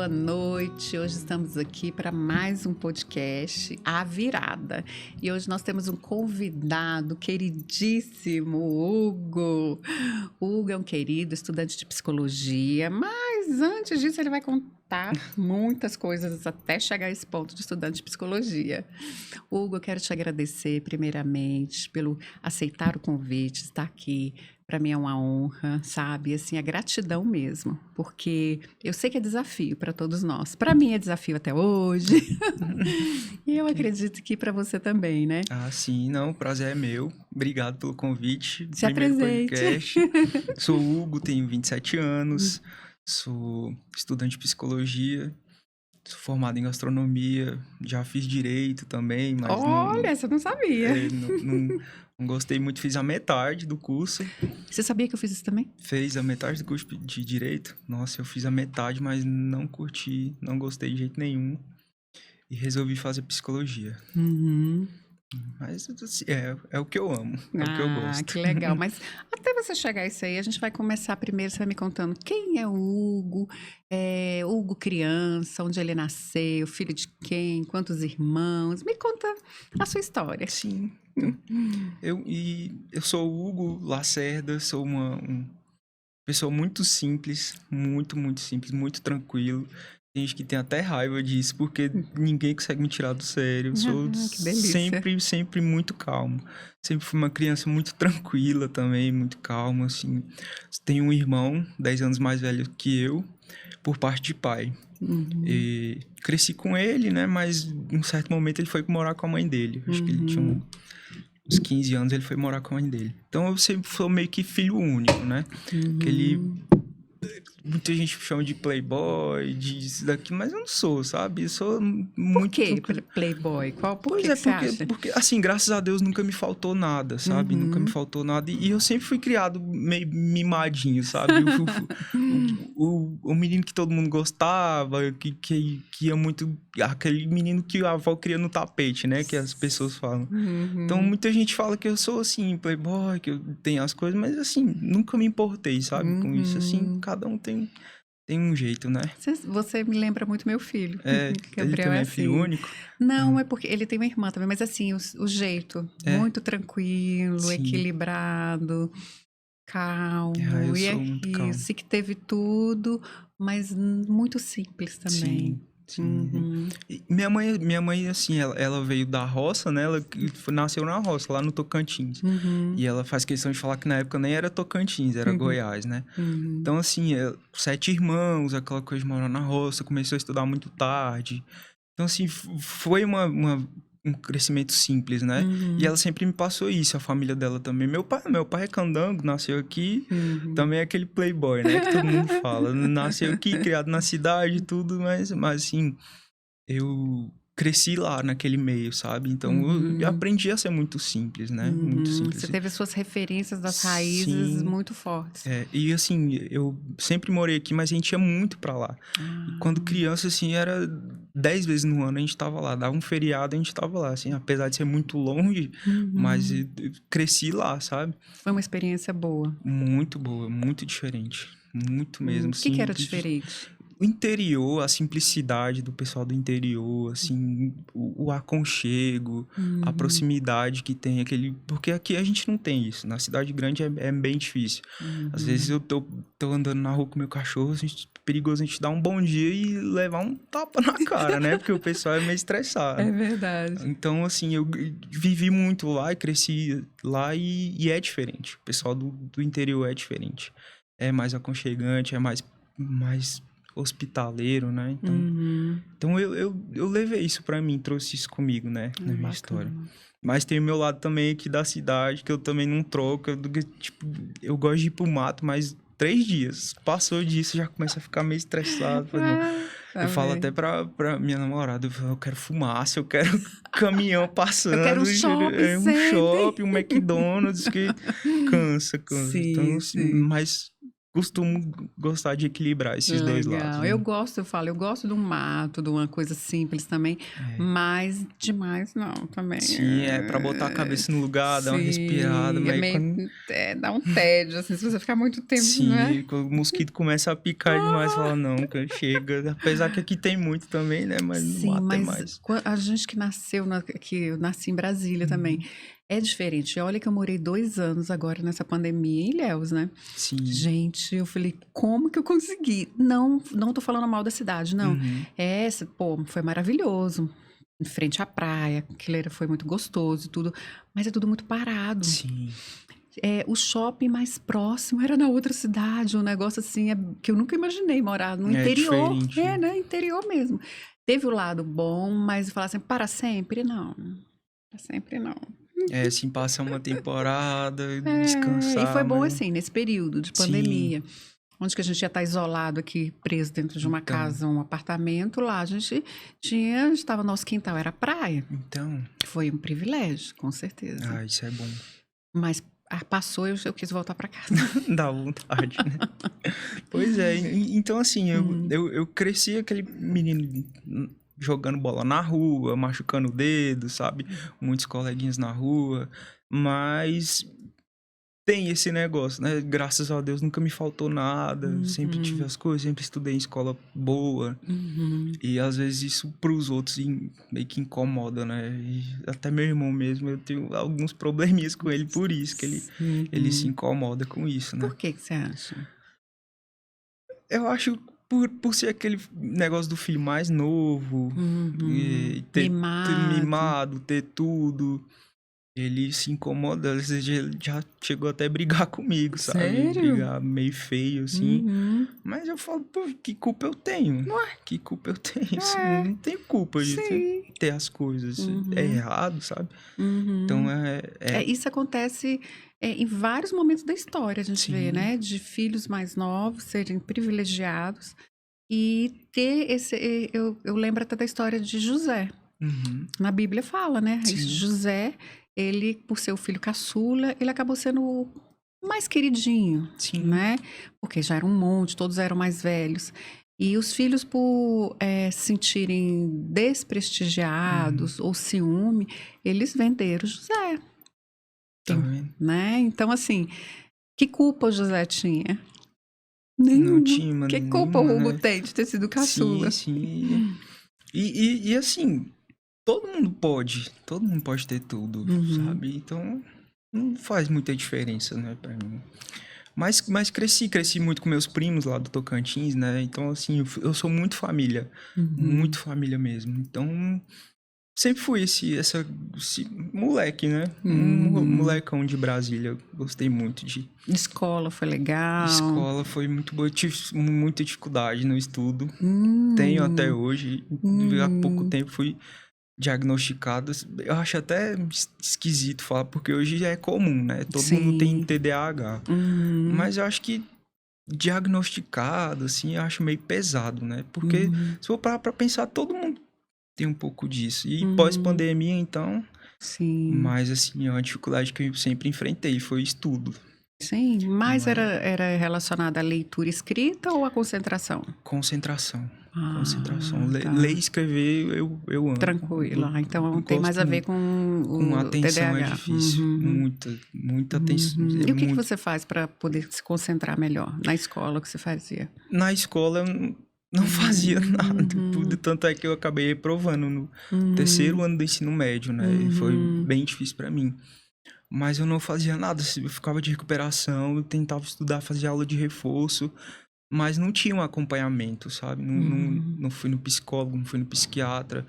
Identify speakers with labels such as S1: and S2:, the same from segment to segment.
S1: boa noite. Hoje estamos aqui para mais um podcast, A Virada. E hoje nós temos um convidado queridíssimo, Hugo. O Hugo é um querido estudante de psicologia, mas antes disso ele vai contar muitas coisas até chegar a esse ponto de estudante de psicologia. Hugo, eu quero te agradecer primeiramente pelo aceitar o convite, estar aqui. Para mim é uma honra, sabe? Assim, a gratidão mesmo, porque eu sei que é desafio para todos nós. Para mim é desafio até hoje. E eu acredito que para você também, né?
S2: Ah, sim, não, o prazer é meu. Obrigado pelo convite.
S1: Se apresente.
S2: Podcast. Sou o Hugo, tenho 27 anos, sou estudante de psicologia, sou formado em gastronomia, já fiz direito também, mas
S1: Olha, você não sabia.
S2: não gostei muito, fiz a metade do curso.
S1: Você sabia que eu fiz isso também?
S2: Fez a metade do curso de direito. Nossa, eu fiz a metade, mas não curti, não gostei de jeito nenhum. E resolvi fazer psicologia.
S1: Uhum.
S2: Mas assim, é o que eu amo, é o que eu gosto.
S1: Que legal. Mas até você chegar a isso aí, a gente vai começar primeiro, você vai me contando quem é o Hugo, Hugo criança, onde ele nasceu, filho de quem, quantos irmãos. Me conta a sua história.
S2: Sim. Eu sou o Hugo Lacerda, sou uma pessoa muito simples, muito simples, muito tranquilo. Tem gente que tem até raiva disso, porque ninguém consegue me tirar do sério. Eu sou
S1: que delícia.
S2: sempre muito calmo. Sempre fui uma criança muito tranquila também, muito calma, assim. Tenho um irmão, 10 anos mais velho que eu, por parte de pai. E cresci com ele, né? Mas em um certo momento ele foi morar com a mãe dele. Acho que ele tinha uns 15 anos, ele foi morar com a mãe dele. Então eu sempre fui meio que filho único, né? Muita gente chama de playboy, disso daqui, mas eu não sou, sabe? Eu sou muito...
S1: Por que playboy? Por que você acha?
S2: Porque, assim, graças a Deus nunca me faltou nada, sabe? Nunca me faltou nada. E eu sempre fui criado meio mimadinho, sabe? O menino que todo mundo gostava, que ia muito... Aquele menino que a avó cria no tapete, né? Que as pessoas falam. Então, muita gente fala que eu sou, assim, playboy, que eu tenho as coisas, mas, assim, nunca me importei, sabe? Com isso, assim, cada um tem um jeito, né?
S1: Você me lembra muito meu filho.
S2: Ele também é filho único?
S1: Não, é porque ele tem uma irmã também, mas assim, o jeito, muito tranquilo,
S2: Sim.
S1: Equilibrado, calmo.
S2: Eu
S1: e
S2: sou muito calmo.
S1: isso, que teve tudo, mas muito simples também.
S2: Sim. E minha mãe, assim, ela veio da roça, né? Ela nasceu na roça, lá no Tocantins. E ela faz questão de falar que na época nem era Tocantins, era Goiás, né? Então, assim, 7 irmãos, aquela coisa de morar na roça, começou a estudar muito tarde. Então, assim, foi um crescimento simples, né? E ela sempre me passou isso, a família dela também. Meu pai é candango, nasceu aqui, também é aquele playboy, né? Que todo mundo fala. Nasceu aqui, criado na cidade e tudo, mas assim, eu cresci lá naquele meio, sabe? Então, eu aprendi a ser muito simples, né? Muito simples.
S1: Você teve as suas referências das raízes muito fortes.
S2: E assim, eu sempre morei aqui, mas a gente ia muito pra lá. E quando criança, assim, era 10 vezes no ano a gente tava lá. Dava um feriado, a gente tava lá, assim. Apesar de ser muito longe, mas eu cresci lá, sabe?
S1: Foi uma experiência boa.
S2: Muito boa, muito diferente. Muito mesmo.
S1: O que era diferente?
S2: O interior, a simplicidade do pessoal do interior, assim, o aconchego, a proximidade que tem, porque aqui a gente não tem isso, na cidade grande é bem difícil. Às vezes eu tô andando na rua com meu cachorro, perigoso a gente dar um bom dia e levar um tapa na cara, né? Porque o pessoal é meio estressado.
S1: É verdade.
S2: Então, assim, eu vivi muito lá e cresci lá e é diferente. O pessoal do interior é diferente. É mais aconchegante, é mais hospitaleiro, né? Então eu levei isso pra mim, trouxe isso comigo, né? Na minha história. Mas tem o meu lado também aqui da cidade, que eu também não troco. Eu gosto de ir pro mato, mas 3 dias. Passou disso, já começa a ficar meio estressado. Eu falo até pra minha namorada, eu quero fumaça, eu quero caminhão passando.
S1: Eu quero um
S2: shopping, um McDonald's, que cansa.
S1: Sim,
S2: então,
S1: sim.
S2: Mas costumo gostar de equilibrar esses dois lados. Né?
S1: Eu gosto do mato, de uma coisa simples também, mas demais não, também.
S2: Sim, pra botar a cabeça no lugar, dar uma respirada.
S1: Dá um tédio, assim, se você ficar muito tempo,
S2: sim,
S1: né?
S2: quando o mosquito começa a picar demais, fala, não, chega. Apesar que aqui tem muito também, né? Mas no mato é mais.
S1: A gente que eu nasci em Brasília também, é diferente. Olha que eu morei 2 anos agora nessa pandemia em Ilhéus, né?
S2: Sim.
S1: Gente, eu falei, como que eu consegui? Não tô falando mal da cidade, não. Foi maravilhoso. Em frente à praia, aquilo foi muito gostoso e tudo, mas é tudo muito parado.
S2: Sim.
S1: O shopping mais próximo era na outra cidade, um negócio assim, que eu nunca imaginei morar no interior.
S2: Diferente.
S1: Né? Interior mesmo. Teve o lado bom, mas falar assim, para sempre, não. Para sempre, não.
S2: Assim, passa uma temporada, descansar.
S1: E foi bom, assim, nesse período de pandemia. Sim. Onde que a gente ia estar isolado aqui, preso dentro de uma casa, um apartamento. Lá a gente estava nosso quintal, era praia.
S2: Então.
S1: Foi um privilégio, com certeza.
S2: Isso é bom.
S1: Mas passou e eu quis voltar para casa.
S2: Dá vontade, né? Pois é, então assim, eu cresci aquele menino jogando bola na rua, machucando o dedo, sabe? Muitos coleguinhas na rua, mas tem esse negócio, né? Graças a Deus nunca me faltou nada, sempre tive as coisas, sempre estudei em escola boa. E às vezes isso pros outros meio que incomoda, né? E até meu irmão mesmo, eu tenho alguns probleminhas com ele por isso, que ele se incomoda com isso, né?
S1: Por que você acha?
S2: Eu acho por ser aquele negócio do filho mais novo, e ter mimado, ter tudo. Ele se incomoda, às vezes ele já chegou até a brigar comigo, sabe?
S1: Sério?
S2: Brigar meio feio, assim. Mas eu falo, pô, que culpa eu tenho? Que culpa eu tenho? Não tenho culpa de ter as coisas. É errado, sabe? Então,
S1: isso acontece em vários momentos da história, a gente vê, né? De filhos mais novos serem privilegiados e ter esse... Eu lembro até da história de José. Na Bíblia fala, né? José... Ele, por ser o filho caçula, ele acabou sendo o mais queridinho, né? Porque já era um monte, todos eram mais velhos. E os filhos, por se sentirem desprestigiados ou ciúme, eles venderam José. Né? Então, assim, que culpa o José tinha?
S2: Não tinha, mano.
S1: Que culpa o Hugo tem de ter sido caçula?
S2: Sim. E assim... Todo mundo pode ter tudo, sabe? Então, não faz muita diferença, né, pra mim. Mas cresci muito com meus primos lá do Tocantins, né? Então, assim, eu sou muito família mesmo. Então, sempre fui esse moleque, né? Um molecão de Brasília. Gostei muito de...
S1: Escola foi legal?
S2: Escola foi muito boa. Eu tive muita dificuldade no estudo. Tenho até hoje. Há pouco tempo fui... diagnosticados, eu acho até esquisito falar, porque hoje é comum, né? Todo mundo tem TDAH. Mas eu acho que diagnosticado, assim, eu acho meio pesado, né? Porque se for parar pra pensar, todo mundo tem um pouco disso. E pós-pandemia, então... Mas, assim, é uma dificuldade que eu sempre enfrentei, foi estudo.
S1: Sim, mas era relacionada à leitura escrita ou à concentração?
S2: Concentração. Ler e escrever, eu amo.
S1: Tranquilo. Então, tem mais a ver com o
S2: atenção
S1: TDAH.
S2: é difícil. Muita atenção.
S1: E o que você faz para poder se concentrar melhor? Na escola, o que você fazia?
S2: Na escola, eu não fazia nada. Tanto é que eu acabei reprovando no terceiro ano do ensino médio, né? Foi bem difícil para mim. Mas eu não fazia nada. Eu ficava de recuperação, eu tentava estudar, fazia aula de reforço. Mas não tinha um acompanhamento, sabe? Não fui no psicólogo, não fui no psiquiatra.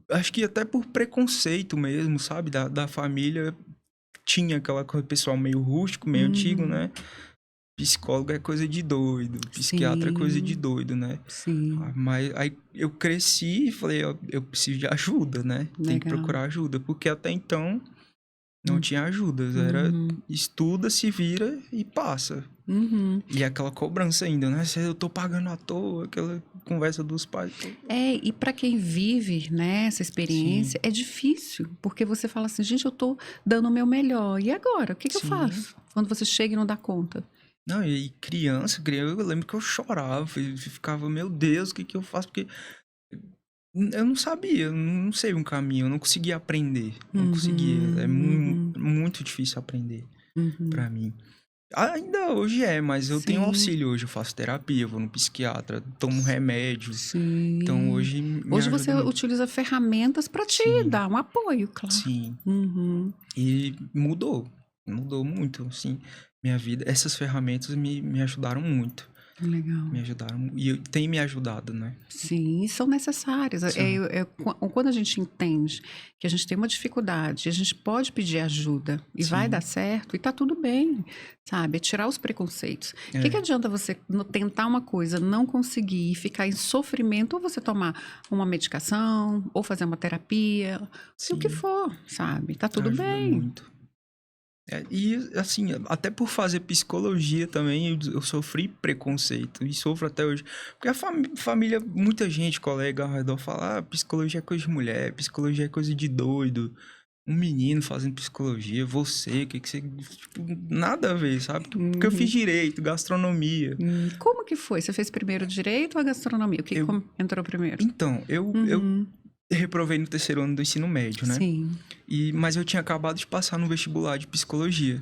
S2: Acho que até por preconceito mesmo, sabe? Da família. Tinha aquela coisa, pessoal meio rústico, meio antigo, né? Psicólogo é coisa de doido. Psiquiatra é coisa de doido, né? Mas aí eu cresci e falei, eu preciso de ajuda, né? Tem que procurar ajuda. Porque até então não tinha ajuda. Era estuda, se vira e passa. E aquela cobrança ainda, né? Se eu tô pagando à toa, aquela conversa dos pais.
S1: E para quem vive, né, essa experiência, é difícil. Porque você fala assim, gente, eu tô dando o meu melhor. E agora? O que eu faço? Quando você chega e não dá conta.
S2: Não, e criança, eu lembro que eu chorava, e ficava, meu Deus, o que que eu faço? Porque eu não sabia, eu não sei um caminho, eu não conseguia aprender, não conseguia. É
S1: Uhum,
S2: muito difícil aprender
S1: uhum.
S2: pra mim. Ainda hoje é, mas eu tenho
S1: Sim,
S2: auxílio hoje, eu faço terapia, eu vou no psiquiatra, tomo remédio. Então
S1: sim.
S2: hoje me
S1: Hoje você
S2: ajuda muito.
S1: utiliza ferramentas para te
S2: Sim,
S1: dar um apoio, claro.
S2: sim.
S1: Uhum.
S2: E mudou muito, assim, minha vida. Essas ferramentas me ajudaram muito,
S1: Legal.
S2: me ajudaram e tem me ajudado, né.
S1: Sim, são necessárias.
S2: São.
S1: Quando a gente entende que a gente tem uma dificuldade, a gente pode pedir ajuda e vai dar
S2: Sim,
S1: certo e tá tudo bem, sabe? É tirar os preconceitos. O que
S2: é,
S1: adianta você tentar uma coisa, não conseguir e ficar em sofrimento, ou você tomar uma medicação, ou fazer uma terapia, o que
S2: sim,
S1: for, sabe? Tá tudo
S2: ajuda
S1: bem.
S2: muito. E assim, até por fazer psicologia também, eu sofri preconceito e sofro até hoje. Porque a família, muita gente, colega ao redor, fala: psicologia é coisa de mulher, psicologia é coisa de doido. Um menino fazendo psicologia, você, o que que você. Tipo, nada a ver, sabe? Porque eu fiz
S1: Uhum.
S2: direito, gastronomia.
S1: Como que foi? Você fez primeiro direito ou a gastronomia? O que
S2: Eu,
S1: entrou primeiro?
S2: então, eu
S1: Uhum.
S2: reprovei no terceiro ano do ensino médio, né?
S1: Sim.
S2: Mas eu tinha acabado de passar no vestibular de psicologia,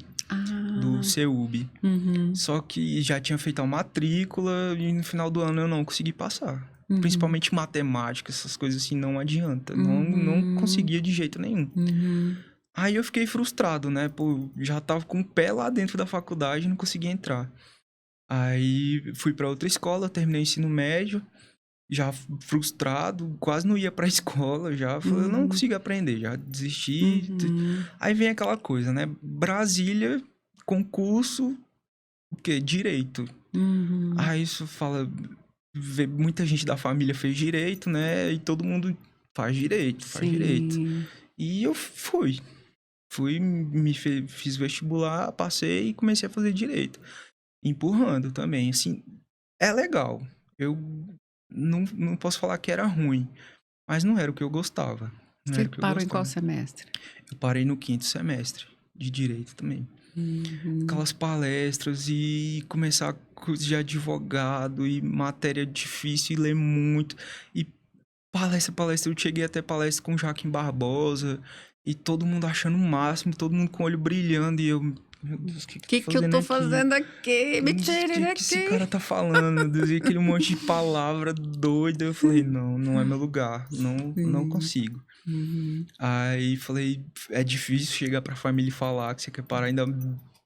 S2: do
S1: Ah.
S2: CEUB.
S1: Uhum.
S2: Só que já tinha feito a matrícula e no final do ano eu não consegui passar.
S1: Uhum.
S2: Principalmente matemática, essas coisas assim, não adianta. Não
S1: Uhum.
S2: conseguia de jeito nenhum.
S1: Uhum.
S2: Aí eu fiquei frustrado, né? Pô, já tava com o pé lá dentro da faculdade e não conseguia entrar. Aí fui pra outra escola, terminei o ensino médio, já frustrado, quase não ia pra escola, já falei, eu não
S1: Uhum.
S2: consigo aprender, já desisti.
S1: Uhum.
S2: Aí vem aquela coisa, né? Brasília, concurso, o quê? Direito.
S1: Uhum.
S2: Aí isso fala, vê, muita gente da família fez direito, né? E todo mundo faz direito, faz direito.
S1: Sim.
S2: E eu fui, fiz vestibular, passei e comecei a fazer direito. Empurrando também, assim, é legal. Eu não posso falar que era ruim, mas não era o que eu gostava. Não
S1: Você
S2: era o que eu
S1: parou em qual
S2: gostava.
S1: semestre?
S2: Eu parei no quinto semestre de direito também.
S1: Uhum.
S2: Aquelas palestras e começar coisa de advogado e matéria difícil e ler muito. E palestra. Eu cheguei até palestra com Joaquim Barbosa e todo mundo achando o máximo, todo mundo com o olho brilhando e eu, meu Deus, o que que
S1: O
S2: eu tô
S1: que que eu
S2: fazendo
S1: tô
S2: aqui?
S1: fazendo aqui? Me
S2: O
S1: tire
S2: que que esse cara
S1: daqui.
S2: tá falando, meu Deus? E aquele monte de palavra doida. Eu falei, não é meu lugar, não
S1: Sim.
S2: consigo.
S1: Uhum.
S2: Aí falei, é difícil chegar pra família e falar que você quer parar, ainda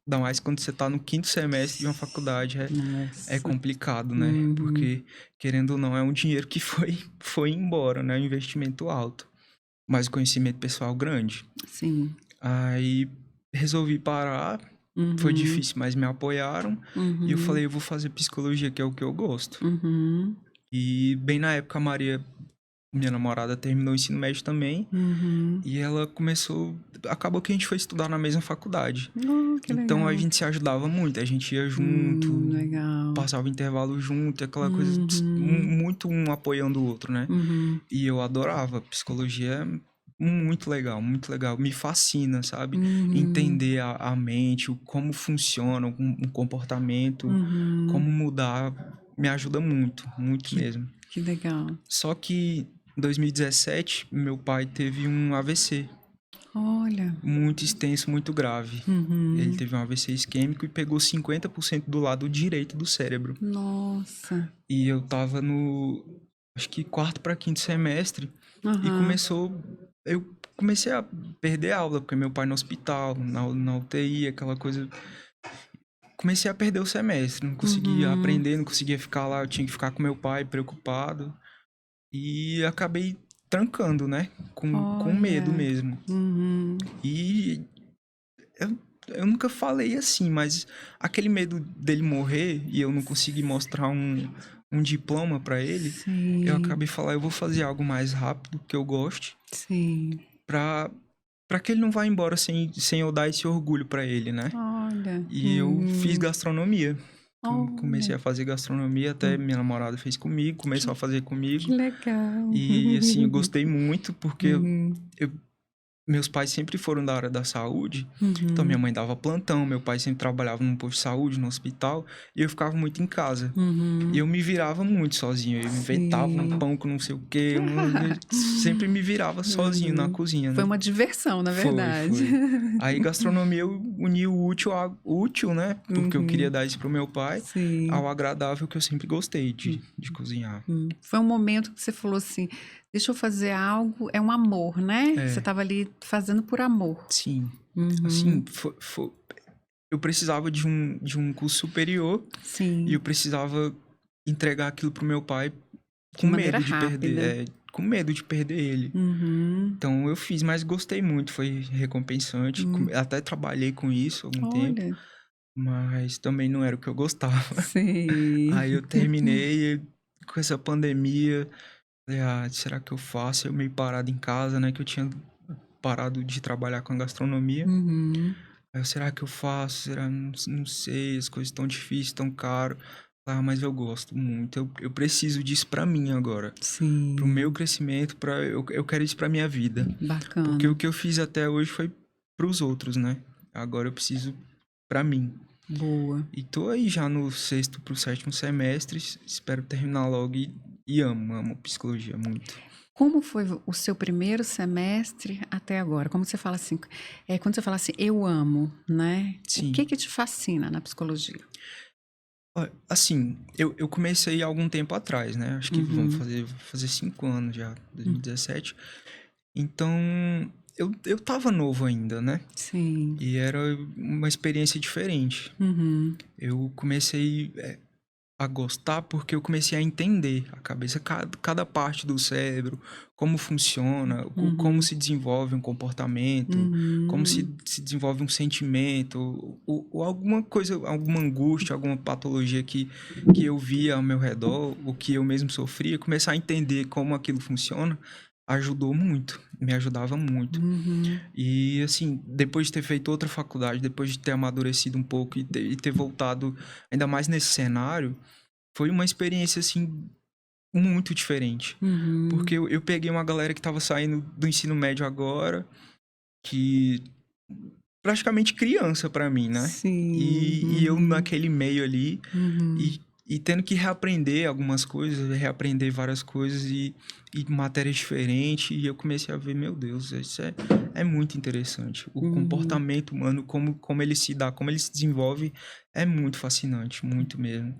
S2: mais quando você tá no quinto semestre de uma faculdade, é
S1: Nossa.
S2: complicado, né?
S1: Uhum.
S2: Porque, querendo ou não, é um dinheiro que foi embora, né? Um investimento alto, mas o conhecimento pessoal grande.
S1: Sim.
S2: Aí resolvi parar, foi
S1: Uhum.
S2: difícil, mas me apoiaram, e eu
S1: Uhum.
S2: falei, eu vou fazer psicologia, que é o que eu gosto.
S1: Uhum.
S2: E bem na época a Maria, minha namorada, terminou o ensino médio também,
S1: Uhum.
S2: e ela começou. Acabou que a gente foi estudar na mesma faculdade.
S1: Oh, que
S2: Então a
S1: legal.
S2: gente se ajudava muito, a gente ia junto,
S1: Legal.
S2: passava o intervalo junto, aquela coisa,
S1: Uhum.
S2: muito um apoiando o outro, né?
S1: Uhum.
S2: E eu adorava. Psicologia é muito legal, muito legal. Me fascina, sabe?
S1: Uhum.
S2: Entender a mente, como funciona um comportamento,
S1: Uhum.
S2: como mudar, me ajuda muito, muito
S1: Que,
S2: mesmo.
S1: que legal.
S2: Só que em 2017, meu pai teve um AVC
S1: Olha.
S2: muito extenso, muito grave. Ele
S1: Uhum.
S2: teve um AVC isquêmico e pegou 50% do lado direito do cérebro.
S1: Nossa.
S2: E eu tava no, acho que quarto para quinto semestre e
S1: Aham.
S2: eu comecei a perder aula, porque meu pai no hospital, na UTI, aquela coisa. Comecei a perder o semestre, não conseguia
S1: Uhum.
S2: aprender, não conseguia ficar lá, eu tinha que ficar com meu pai preocupado. E acabei trancando, né? Com medo
S1: Olha.
S2: mesmo.
S1: Uhum.
S2: E eu nunca falei assim, mas aquele medo dele morrer e eu não conseguir mostrar um diploma pra ele, eu
S1: Sim.
S2: acabei falar, eu vou fazer algo mais rápido, que eu goste,
S1: Sim.
S2: pra, pra que ele não vá embora sem eu dar esse orgulho pra ele, né?
S1: Olha.
S2: E eu fiz
S1: Uhum.
S2: gastronomia.
S1: Olha.
S2: Comecei a fazer gastronomia, até
S1: Hum.
S2: minha namorada fez comigo, começou a
S1: Que,
S2: fazer
S1: que
S2: comigo.
S1: legal.
S2: E assim, eu gostei muito porque
S1: Uhum.
S2: eu meus pais sempre foram da área da saúde, então minha mãe dava plantão, meu pai sempre trabalhava num posto de saúde, no hospital, e eu ficava muito em casa. E eu me virava muito sozinho, eu inventava um pão com não sei o quê, sempre me virava sozinho na cozinha, né?
S1: Foi uma diversão, na verdade.
S2: Foi. Aí gastronomia eu uni o útil ao útil, né? Porque eu queria dar isso pro meu pai, ao agradável que eu sempre gostei de cozinhar.
S1: Foi um momento que você falou assim, deixa eu fazer algo, é um amor, né? Você estava ali fazendo por amor.
S2: Sim. Assim, eu precisava de um curso superior.
S1: Sim.
S2: E eu precisava entregar aquilo pro meu pai
S1: de maneira rápida.
S2: Perder. Com medo de perder ele. Então eu fiz, mas gostei muito, foi recompensante. Até trabalhei com isso há algum tempo. Mas também não era o que eu gostava.
S1: Sim.
S2: Aí eu terminei com essa pandemia. Falei, será que eu faço? Eu meio parado em casa, né? Que eu tinha parado de trabalhar com a gastronomia. Aí será que eu faço? Será? Não sei, as coisas estão difíceis, tão caro. Mas eu gosto muito. Eu preciso disso pra mim agora.
S1: Sim.
S2: Pro meu crescimento, eu quero isso pra minha vida.
S1: Bacana.
S2: Porque o que eu fiz até hoje foi pros outros, né? Agora eu preciso pra mim.
S1: Boa.
S2: E tô aí já no 6º pro 7º semestre. Espero terminar logo e amo psicologia muito.
S1: Como foi o seu primeiro semestre até agora? Como você fala assim, quando você fala assim, eu amo, né?
S2: Sim.
S1: O que te fascina na psicologia?
S2: Assim, eu comecei há algum tempo atrás, né? Acho que vamos fazer 5 anos já, 2017. Então, eu tava novo ainda, né?
S1: Sim.
S2: E era uma experiência diferente. Eu comecei a gostar porque eu comecei a entender a cabeça, cada parte do cérebro, como funciona, como se desenvolve um comportamento, como se desenvolve um sentimento, ou alguma coisa, alguma angústia, alguma patologia que eu via ao meu redor, o que eu mesmo sofria, começar a entender como aquilo funciona, ajudou muito, me ajudava muito. E, assim, depois de ter feito outra faculdade, depois de ter amadurecido um pouco e ter voltado ainda mais nesse cenário, foi uma experiência, assim, muito diferente. Porque eu peguei uma galera que tava saindo do ensino médio agora, que praticamente criança pra mim, né?
S1: Sim.
S2: E eu naquele meio ali, e tendo que reaprender algumas coisas, reaprender várias coisas e matérias diferentes. E eu comecei a ver, meu Deus, isso é muito interessante. O comportamento humano, como ele se dá, como ele se desenvolve, é muito fascinante, muito mesmo.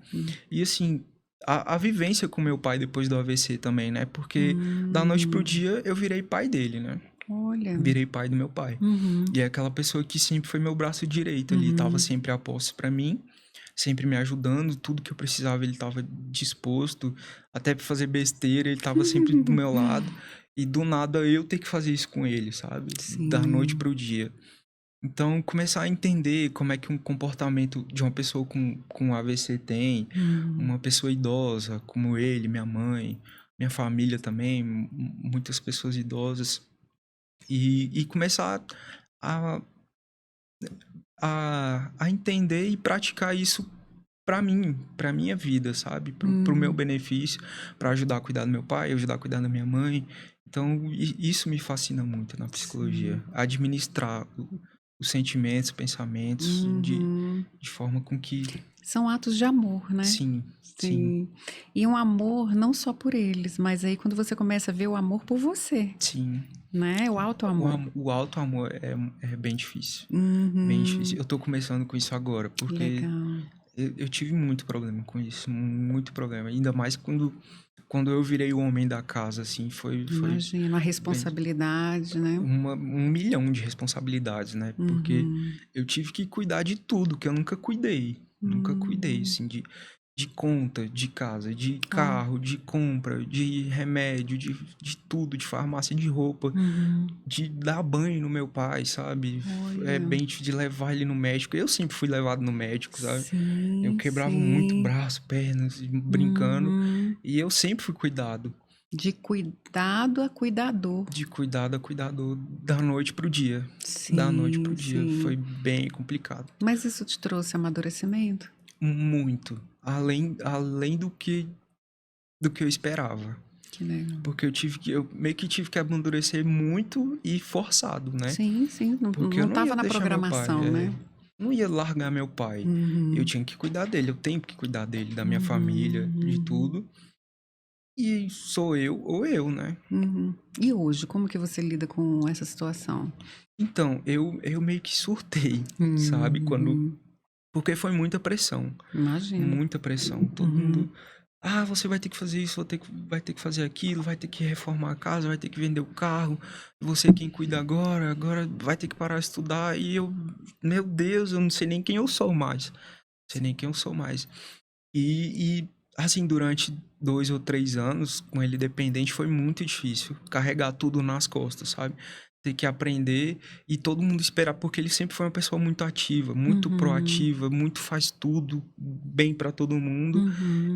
S2: E assim, a vivência com meu pai depois do AVC também, né? Porque da noite pro dia eu virei pai dele, né?
S1: Olha.
S2: Virei pai do meu pai. E é aquela pessoa que sempre foi meu braço direito. Ele tava sempre a posse pra mim, sempre me ajudando. Tudo que eu precisava, ele tava disposto. Até pra fazer besteira, ele tava sempre do meu lado. E do nada eu ter que fazer isso com ele, sabe?
S1: Sim.
S2: Da noite pro dia. Então, começar a entender como é que um comportamento de uma pessoa com AVC tem, uma pessoa idosa como ele, minha mãe, minha família também, muitas pessoas idosas. E começar a entender e praticar isso pra mim, pra minha vida, sabe? Pro meu benefício, pra ajudar a cuidar do meu pai, ajudar a cuidar da minha mãe. Então, isso me fascina muito na psicologia. Sim. Administrar os sentimentos, pensamentos de forma com que...
S1: São atos de amor, né?
S2: Sim.
S1: E um amor não só por eles, mas aí quando você começa a ver o amor por você.
S2: Sim.
S1: Né? O auto-amor.
S2: O auto-amor é bem difícil. Bem difícil. Eu tô começando com isso agora, porque eu tive muito problema com isso. Muito problema. Ainda mais quando eu virei o homem da casa, assim,
S1: Imagina, uma responsabilidade, né?
S2: 1.000.000 de responsabilidades, né? Porque eu tive que cuidar de tudo, que eu nunca cuidei. Nunca cuidei, assim, de conta, de casa, de carro, de compra, de remédio, de tudo, de farmácia, de roupa, de dar banho no meu pai, sabe?
S1: Olha.
S2: Bem de levar ele no médico. Eu sempre fui levado no médico, sabe?
S1: Sim,
S2: eu quebrava muito braço, pernas, brincando. E eu sempre fui cuidado.
S1: De cuidado a cuidador.
S2: De cuidado a cuidador da noite pro dia.
S1: Sim,
S2: da noite pro dia.
S1: sim.
S2: Foi bem complicado.
S1: Mas isso te trouxe
S2: Muito. Além do que eu esperava.
S1: Que legal.
S2: Porque eu meio que tive que amadurecer muito e forçado, né?
S1: Sim,
S2: Porque eu
S1: não
S2: não
S1: tava
S2: ia
S1: na
S2: deixar meu pai,
S1: programação, né?
S2: não ia largar meu pai. Eu tinha que cuidar dele, eu tenho que cuidar dele, da minha família, de tudo. E sou eu ou eu, né?
S1: E hoje, como que você lida com essa situação?
S2: Então, eu meio que surtei, sabe? Porque foi muita pressão.
S1: Imagino.
S2: Muita pressão. Todo mundo. Ah, você vai ter que fazer isso, vai ter que fazer aquilo, vai ter que reformar a casa, vai ter que vender o carro. Você é quem cuida agora vai ter que parar de estudar. E eu, meu Deus, eu não sei nem quem eu sou mais. Não sei nem quem eu sou mais. E assim, durante 2 ou 3 anos, com ele dependente, foi muito difícil. Carregar tudo nas costas, sabe? Ter que aprender e todo mundo esperar, porque ele sempre foi uma pessoa muito ativa, muito proativa, muito faz tudo bem pra todo mundo.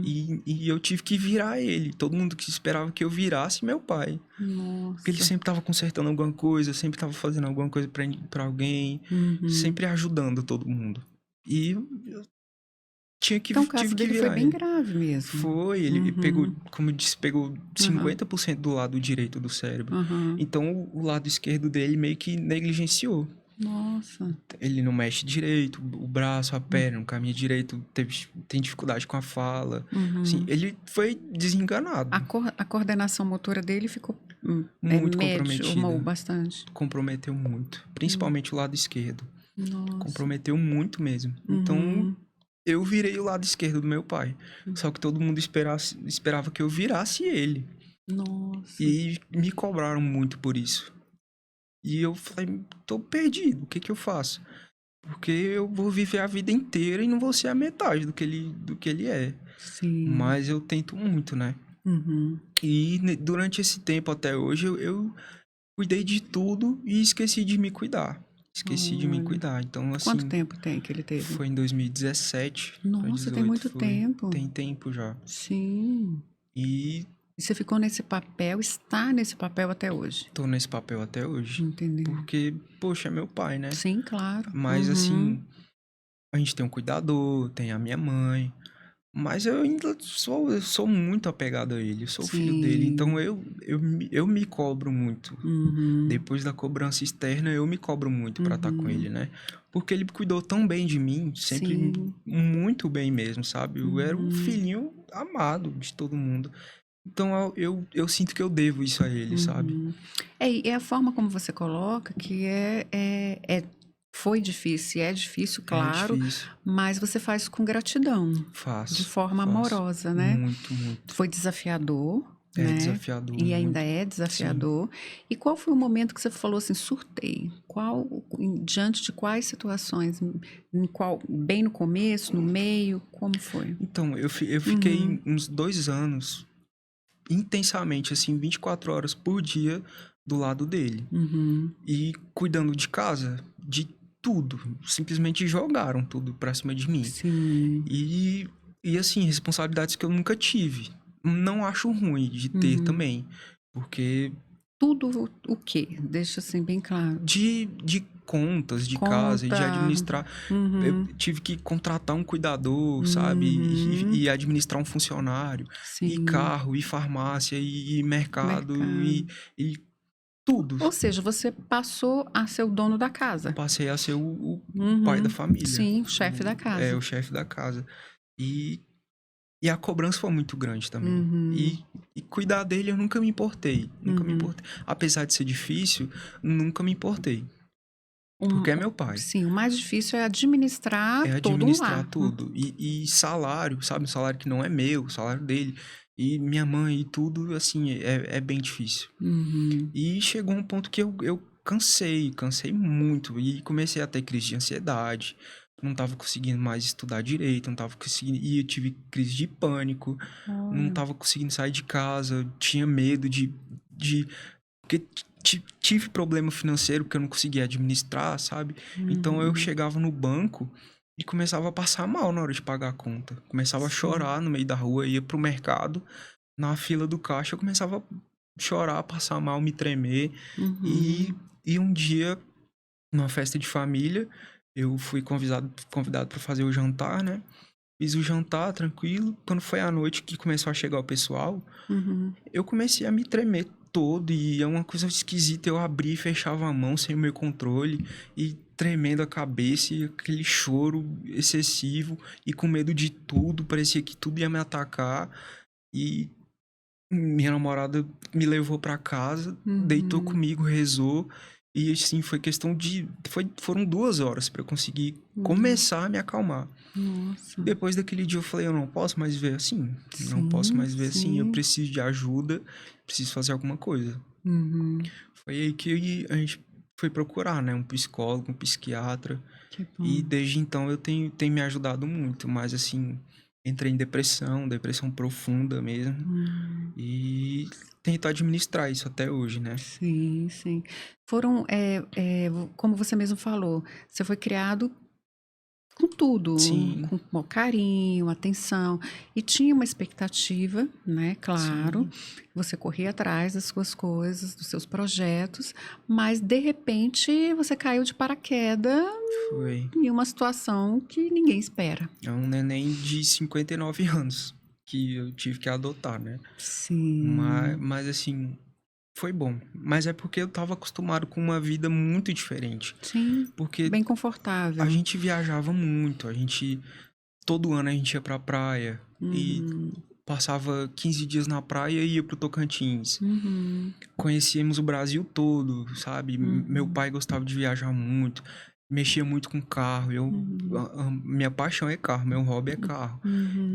S2: E eu tive que virar ele. Todo mundo que esperava que eu virasse meu pai. Porque ele
S1: Nossa.
S2: sempre tava consertando alguma coisa, sempre tava fazendo alguma coisa pra alguém, sempre ajudando todo mundo. E eu
S1: Então, o caso
S2: tive que
S1: dele foi
S2: virar
S1: bem
S2: ele.
S1: grave mesmo.
S2: Foi, ele pegou, como eu disse, pegou 50% do lado direito do cérebro. Então, o lado esquerdo dele meio que negligenciou.
S1: Nossa.
S2: Ele não mexe direito, o braço, a perna, não caminha direito, tem dificuldade com a fala. Assim, ele foi desenganado.
S1: A coordenação motora dele ficou
S2: Muito
S1: médio, ou
S2: comprometida.
S1: bastante.
S2: Comprometeu muito. Principalmente o lado esquerdo.
S1: Nossa.
S2: Comprometeu muito mesmo. Então, eu virei o lado esquerdo do meu pai. Só que todo mundo esperava que eu virasse ele.
S1: Nossa.
S2: E me cobraram muito por isso. E eu falei, tô perdido, o que eu faço? Porque eu vou viver a vida inteira e não vou ser a metade do que ele é.
S1: Sim.
S2: Mas eu tento muito, né? E durante esse tempo até hoje, eu cuidei de tudo e esqueci de me cuidar. Esqueci de me cuidar. Então, assim...
S1: Quanto tempo tem que ele teve?
S2: Foi em 2017.
S1: Nossa, tem muito tempo.
S2: Tem tempo já.
S1: Sim.
S2: E
S1: você ficou nesse papel, está nesse papel até hoje?
S2: Tô nesse papel até hoje.
S1: Entendi.
S2: Porque, poxa, é meu pai, né?
S1: Sim, claro.
S2: Mas, assim, a gente tem um cuidador, tem a minha mãe. Mas eu ainda sou muito apegado a ele, eu sou filho dele. Então, eu me cobro muito. Depois da cobrança externa, eu me cobro muito pra estar com ele, né? Porque ele cuidou tão bem de mim, sempre muito bem mesmo, sabe? Eu era um filhinho amado de todo mundo. Então, eu sinto que eu devo isso a ele, sabe?
S1: E a forma como você coloca que foi difícil, é difícil, claro, mas você faz com gratidão.
S2: Faço.
S1: De forma amorosa, né?
S2: Muito, muito.
S1: Foi desafiador,
S2: né?
S1: Desafiador. E ainda é desafiador. Sim. E qual foi o momento que você falou assim, surtei? Diante de quais situações? Bem no começo, no meio? Como foi?
S2: Então, eu fiquei uns 2 anos intensamente, assim, 24 horas por dia do lado dele. E cuidando de casa, de tudo. Simplesmente jogaram tudo pra cima de mim.
S1: Sim.
S2: E assim, responsabilidades que eu nunca tive. Não acho ruim de ter também. Porque...
S1: Tudo o quê? Deixa assim bem claro.
S2: De contas, de casa, de administrar. Eu tive que contratar um cuidador, sabe? E administrar um funcionário. Sim. E carro, e farmácia, e mercado. E tudo.
S1: Ou seja, você passou a ser o dono da casa.
S2: Passei a ser o pai da família.
S1: Sim, o chefe da casa.
S2: O chefe da casa. E a cobrança foi muito grande também. E cuidar dele eu nunca me importei. Nunca me importei. Apesar de ser difícil, nunca me importei. Porque é meu pai.
S1: Sim, o mais difícil é administrar todo um lar.
S2: Tudo. E salário, sabe? Um salário que não é meu, o salário dele. E minha mãe e tudo, assim, é bem difícil. E chegou um ponto que eu cansei muito. E comecei a ter crise de ansiedade. Não tava conseguindo mais estudar direito, não tava conseguindo... E eu tive crise de pânico. Não tava conseguindo sair de casa. Tinha medo de... Porque tive problema financeiro que eu não conseguia administrar, sabe? Então eu chegava no banco e começava a passar mal na hora de pagar a conta. Começava a chorar no meio da rua, ia pro mercado, na fila do caixa, eu começava a chorar, passar mal, me tremer. E um dia, numa festa de família, eu fui convidado para fazer o jantar, né? fiz o jantar tranquilo. Quando foi à noite que começou a chegar o pessoal, eu comecei a me tremer todo e é uma coisa esquisita. Eu abri e fechava a mão sem o meu controle e tremendo a cabeça e aquele choro excessivo e com medo de tudo. Parecia que tudo ia me atacar e minha namorada me levou pra casa, deitou comigo, rezou. E assim, foi questão de... Foram 2 horas pra eu conseguir começar a me acalmar.
S1: Nossa.
S2: Depois daquele dia eu falei, eu não posso mais ver assim. Não posso mais ver assim. Eu preciso de ajuda, preciso fazer alguma coisa. Foi aí que a gente foi procurar, né? Um psicólogo, um psiquiatra.
S1: Que bom.
S2: E desde então eu tenho me ajudado muito. Mas assim, entrei em depressão profunda mesmo. E tento administrar isso até hoje, né?
S1: Sim, sim. Foram, como você mesmo falou, você foi criado com tudo,
S2: Sim,
S1: com carinho, atenção, e tinha uma expectativa, né? Claro,
S2: sim.
S1: você corria atrás das suas coisas, dos seus projetos, mas de repente você caiu de paraquedas
S2: Foi.
S1: em uma situação que ninguém espera.
S2: É um neném de 59 anos que eu tive que adotar, né?
S1: Sim,
S2: Mas assim, foi bom. Mas é porque eu tava acostumado com uma vida muito diferente.
S1: sim,
S2: Porque
S1: bem
S2: a
S1: confortável.
S2: gente viajava muito. Todo ano a gente ia pra praia. E passava 15 dias na praia e ia pro Tocantins. Conhecíamos o Brasil todo, sabe? Meu pai gostava de viajar muito. Mexia muito com carro. Minha paixão é carro, meu hobby é carro.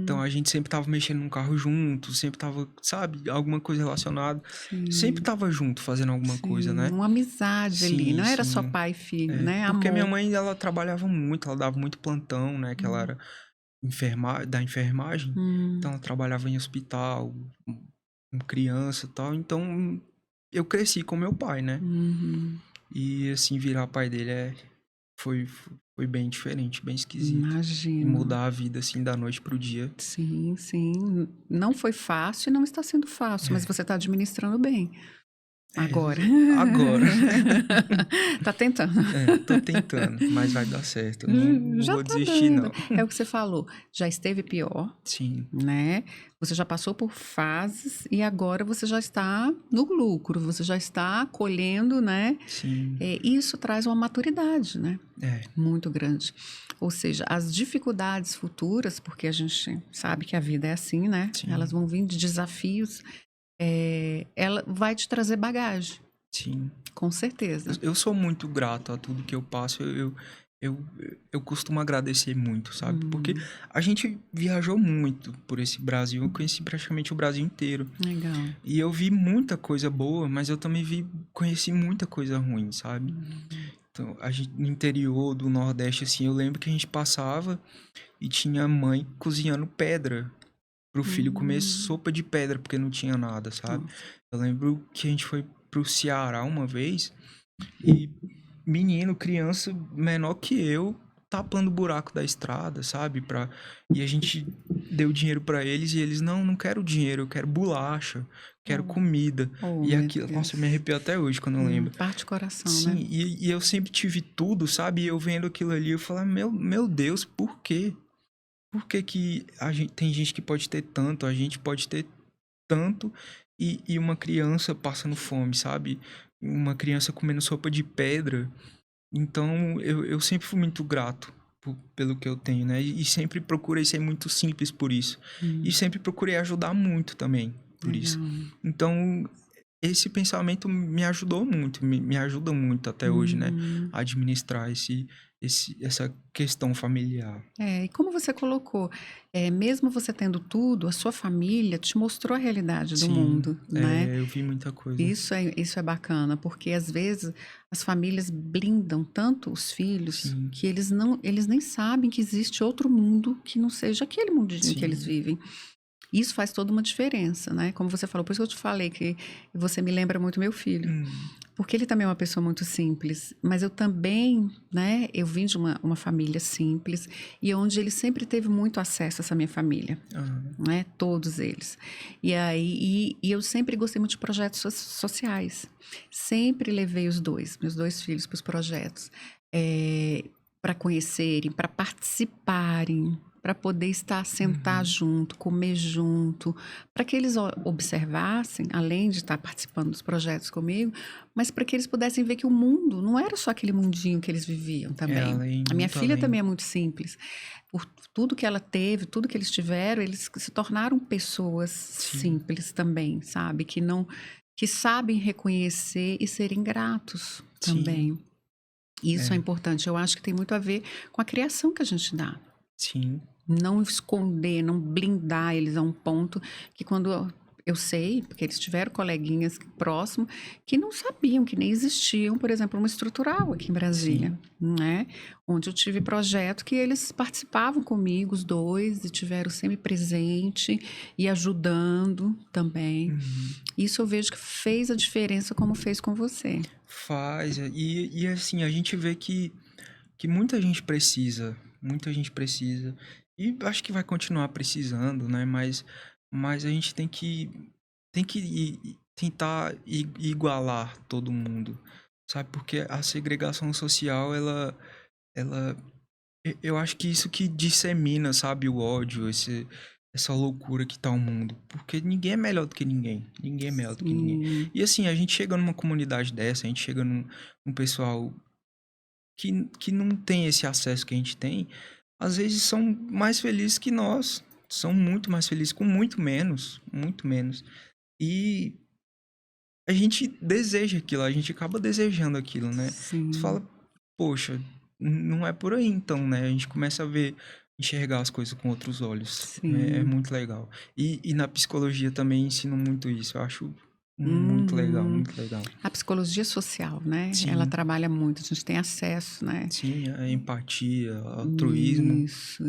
S2: Então a gente sempre tava mexendo num carro junto, sempre tava, sabe, alguma coisa relacionada. Sempre
S1: Sim,
S2: tava junto fazendo alguma coisa,
S1: sim,
S2: né?
S1: uma amizade ali, não
S2: Sim,
S1: era só
S2: sim.
S1: pai e filho,
S2: É,
S1: né?
S2: porque minha
S1: Amor.
S2: mãe, ela trabalhava muito, ela dava muito plantão, né? Que ela era da enfermagem. Então ela trabalhava em hospital, com criança e tal. Então eu cresci com meu pai, né? E assim, virar pai dele foi, foi bem diferente, bem esquisito. E
S1: Imagino.
S2: mudar a vida assim da noite pro dia.
S1: Sim, sim. Não foi fácil e não está sendo fácil, mas você está administrando bem. Agora.
S2: Agora.
S1: Tá tentando.
S2: Tô tentando, mas vai dar certo. Eu não
S1: Já
S2: vou
S1: tá
S2: desistir,
S1: dando.
S2: não.
S1: É o que você falou. Já esteve pior,
S2: Sim,
S1: né? Você já passou por fases e agora você já está no lucro, você já está colhendo, né?
S2: sim.
S1: Isso traz uma maturidade, né?
S2: É,
S1: Muito grande. Ou seja, as dificuldades futuras, porque a gente sabe que a vida é assim, né? Elas
S2: sim,
S1: vão vir de desafios, ela vai te trazer bagagem,
S2: sim.
S1: com certeza.
S2: Eu sou muito grato a tudo que eu passo. Eu, eu costumo agradecer muito, sabe? Porque a gente viajou muito por esse Brasil. Eu conheci praticamente o Brasil inteiro.
S1: Legal.
S2: E eu vi muita coisa boa, mas eu também conheci muita coisa ruim, sabe? Então, a gente, no interior do Nordeste, assim, eu lembro que a gente passava e tinha mãe cozinhando pedra pro filho comer sopa de pedra, porque não tinha nada, sabe?
S1: Nossa.
S2: Eu lembro que a gente foi pro Ceará uma vez e menino, criança menor que eu, tapando o buraco da estrada, sabe? E a gente deu dinheiro pra eles e eles, não quero dinheiro, eu quero bolacha, quero comida.
S1: Oh,
S2: E
S1: meu
S2: aquilo, nossa, eu me
S1: Deus.
S2: arrepio até hoje quando eu lembro.
S1: Parte do coração, né?
S2: Sim, e eu sempre tive tudo, sabe? E eu vendo aquilo ali, eu falo, meu Deus, por quê? Por que que tem gente que pode ter tanto, a gente pode ter tanto e uma criança passando fome, sabe? Uma criança comendo sopa de pedra. Então, eu sempre fui muito grato pelo que eu tenho, né? E sempre procurei ser muito simples por isso. E sempre procurei ajudar muito também por isso.
S1: Legal.
S2: Então, esse pensamento me ajudou muito, me ajuda muito até hoje, né? A administrar essa questão familiar.
S1: E como você colocou, mesmo você tendo tudo, a sua família te mostrou a realidade do
S2: Sim,
S1: mundo, né?
S2: eu vi muita coisa.
S1: Isso é bacana, porque às vezes as famílias blindam tanto os filhos
S2: Sim,
S1: que eles nem sabem que existe outro mundo que não seja aquele mundinho que eles
S2: sim.
S1: vivem. Isso faz toda uma diferença, né? Como você falou, por isso que eu te falei que você me lembra muito meu filho. Porque ele também é uma pessoa muito simples, mas eu também, né? Eu vim de uma família simples e onde ele sempre teve muito acesso a essa minha família, né? Todos eles. E aí, e eu sempre gostei muito de projetos sociais. Sempre levei meus dois filhos para os projetos, para conhecerem, para participarem, para poder estar, sentar junto, comer junto, para que eles observassem, além de estar participando dos projetos comigo, mas para que eles pudessem ver que o mundo não era só aquele mundinho que eles viviam também. A minha filha também é muito simples. Por tudo que ela teve, tudo que eles tiveram, eles se tornaram pessoas simples também, sabe? Que sabem reconhecer e serem gratos também. Isso é importante. Eu acho que tem muito a ver com a criação que a gente dá.
S2: Sim.
S1: Não esconder, não blindar eles a um ponto que quando... Eu sei, porque eles tiveram coleguinhas próximos que não sabiam, que nem existiam, por exemplo, uma estrutural aqui em Brasília, né? Onde eu tive projeto que eles participavam comigo, os dois, e tiveram sempre presente e ajudando também. Isso eu vejo que fez a diferença como fez com você.
S2: Faz, e assim, a gente vê que muita gente precisa, e acho que vai continuar precisando, né? Mas a gente tem que tentar igualar todo mundo, sabe? Porque a segregação social, eu acho que isso que dissemina, sabe, o ódio, essa loucura que tá o mundo. Porque ninguém é melhor do que ninguém. Ninguém é melhor do que ninguém. E assim, a gente chega numa comunidade dessa, a gente chega num pessoal que não tem esse acesso que a gente tem, às vezes são mais felizes que nós. São muito mais felizes com muito menos. Muito menos. E a gente deseja aquilo, a gente acaba desejando aquilo, né?
S1: Sim.
S2: Você fala, poxa, não é por aí então, né? A gente começa a enxergar as coisas com outros olhos. É muito legal. E na psicologia também ensino muito isso. Eu acho muito legal, muito legal.
S1: A psicologia social, né?
S2: Sim.
S1: Ela trabalha muito, a gente tem acesso, né?
S2: Sim, a empatia, altruísmo.
S1: Isso.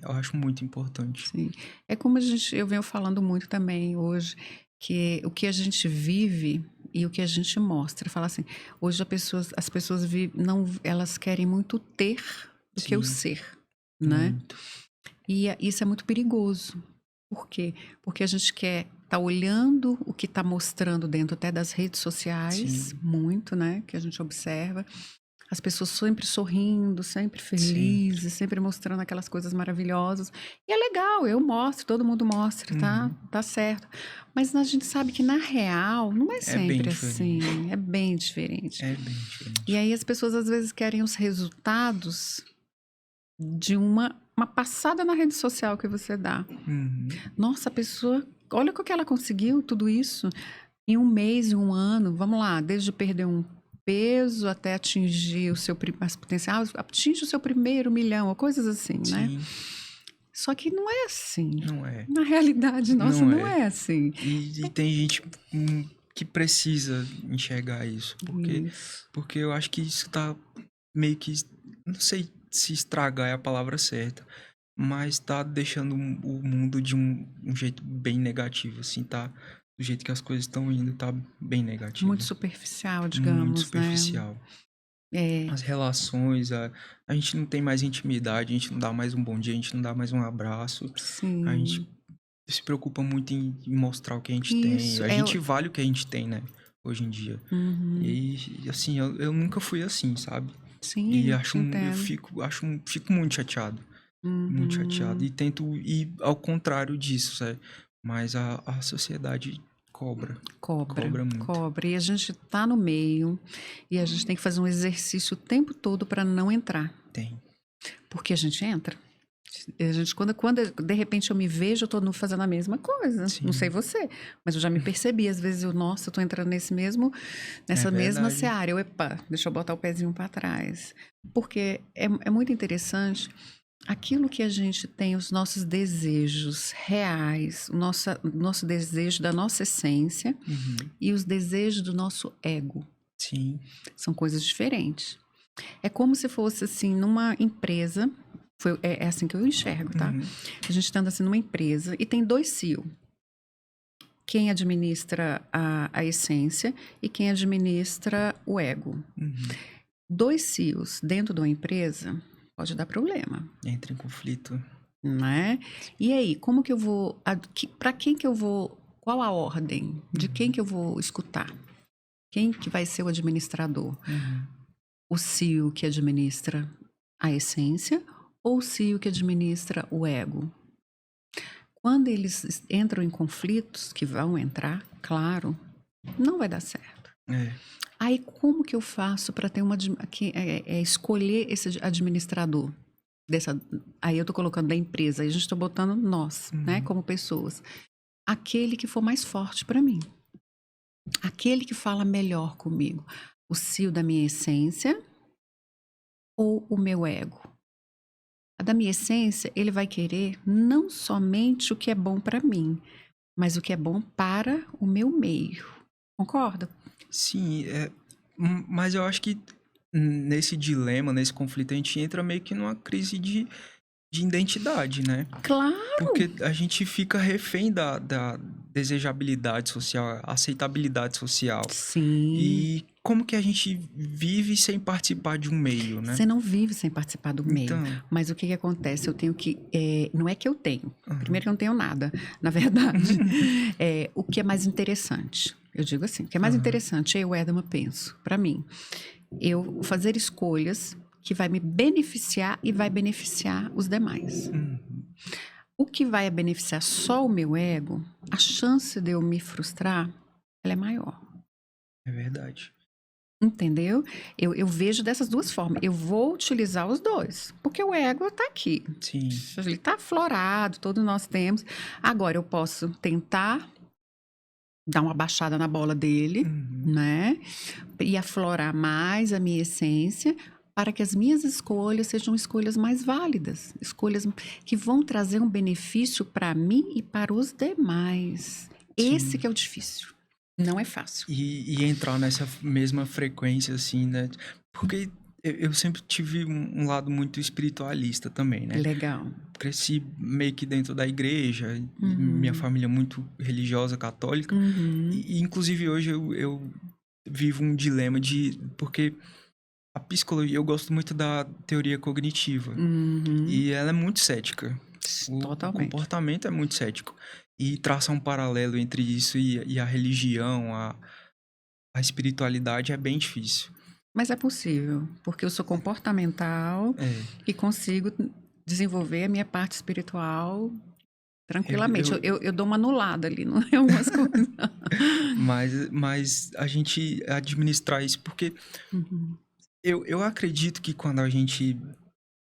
S2: Eu acho muito importante.
S1: Sim. É como eu venho falando muito também hoje, que o que a gente vive e o que a gente mostra. Fala assim, hoje as pessoas vivem, elas querem muito ter do que o ser, né?
S2: Muito.
S1: E isso é muito perigoso. Por quê? Porque a gente quer estar olhando o que está mostrando dentro até das redes sociais, muito, né? Que a gente observa. As pessoas sempre sorrindo, sempre felizes, sempre mostrando aquelas coisas maravilhosas. E é legal, eu mostro, todo mundo mostra, tá? Tá certo. Mas a gente sabe que na real não é sempre assim. É bem diferente.
S2: É bem diferente.
S1: E aí as pessoas às vezes querem os resultados de uma passada na rede social que você dá. Nossa, a pessoa, olha o que ela conseguiu, tudo isso, em um mês, em um ano, vamos lá, desde perder um peso até atingir o seu potencial, atinge o seu primeiro milhão, ou coisas assim, né? Só que não é assim.
S2: Não é.
S1: Na realidade, nossa, não é assim.
S2: E tem gente que precisa enxergar isso. Porque eu acho que isso tá meio que, não sei se estragar é a palavra certa, mas tá deixando o mundo de um jeito bem negativo, assim, tá? Do jeito que as coisas estão indo, tá bem negativo.
S1: Muito superficial, digamos,
S2: muito superficial.
S1: Né?
S2: As relações, a gente não tem mais intimidade, a gente não dá mais um bom dia, a gente não dá mais um abraço.
S1: Sim.
S2: A gente se preocupa muito em mostrar o que a gente tem. A gente vale o que a gente tem, né? Hoje em dia. E assim, eu nunca fui assim, sabe?
S1: Sim,
S2: e fico muito chateado. Muito chateado. E tento ir ao contrário disso, sabe? Mas a sociedade cobra muito.
S1: Cobra. E a gente tá no meio e a gente tem que fazer um exercício o tempo todo para não entrar.
S2: Tem.
S1: Porque a gente entra. A gente, quando de repente eu me vejo, eu tô fazendo a mesma coisa. Sim. Não sei você, mas eu já me percebi. Às vezes eu tô entrando nessa mesma seara. Epa, deixa eu botar o pezinho para trás. Porque é muito interessante aquilo que a gente tem, os nossos desejos reais, o nosso desejo da nossa essência e os desejos do nosso ego.
S2: Sim.
S1: São coisas diferentes. É como se fosse assim, numa empresa, é assim que eu enxergo, tá? A gente está assim numa empresa e tem 2 CEOs. Quem administra a essência e quem administra o ego. 2 CEOs dentro de uma empresa pode dar problema.
S2: Entra em conflito.
S1: Né? E aí, como que eu vou... Para quem que eu vou... Qual a ordem? De quem que eu vou escutar? Quem que vai ser o administrador? O CEO que administra a essência ou o Cio que administra o ego? Quando eles entram em conflitos, que vão entrar, claro, não vai dar certo. Aí, como que eu faço para ter escolher esse administrador? Aí eu estou colocando da empresa, aí a gente está botando nós, né, como pessoas. Aquele que for mais forte para mim. Aquele que fala melhor comigo. O Cio da minha essência ou o meu ego? A da minha essência, ele vai querer não somente o que é bom para mim, mas o que é bom para o meu meio. Concorda?
S2: Sim, mas eu acho que nesse dilema, nesse conflito, a gente entra meio que numa crise de identidade, né?
S1: Claro!
S2: Porque a gente fica refém da desejabilidade social, aceitabilidade social.
S1: Sim.
S2: E como que a gente vive sem participar de um meio, né?
S1: Você não vive sem participar do meio.
S2: Então...
S1: Mas o que acontece? Eu tenho que... não é que eu tenho. Primeiro que eu não tenho nada, na verdade. O que é mais interessante? Eu digo assim, o que é mais interessante, eu, Edma, penso, para mim, eu fazer escolhas que vai me beneficiar e vai beneficiar os demais. O que vai beneficiar só o meu ego, a chance de eu me frustrar, ela é maior.
S2: É verdade.
S1: Entendeu? Eu vejo dessas duas formas. Eu vou utilizar os dois, porque o ego está aqui.
S2: Sim.
S1: Ele está aflorado, todos nós temos. Agora, eu posso tentar dar uma baixada na bola dele, né? E aflorar mais a minha essência, para que as minhas escolhas sejam escolhas mais válidas, escolhas que vão trazer um benefício para mim e para os demais. Sim. Esse que é o difícil. Não é fácil.
S2: E entrar nessa mesma frequência, assim, né? Porque eu sempre tive um lado muito espiritualista também, né?
S1: Legal.
S2: Cresci meio que dentro da igreja, minha família é muito religiosa, católica. E inclusive, hoje eu vivo um dilema porque a psicologia, eu gosto muito da teoria cognitiva. E ela é muito cética.
S1: Totalmente.
S2: O comportamento é muito cético. E traçar um paralelo entre isso e a religião, a espiritualidade é bem difícil.
S1: Mas é possível, porque eu sou comportamental e consigo desenvolver a minha parte espiritual tranquilamente. Eu dou uma anulada ali, não é algumas coisas.
S2: Mas a gente administrar isso, porque eu acredito que quando a gente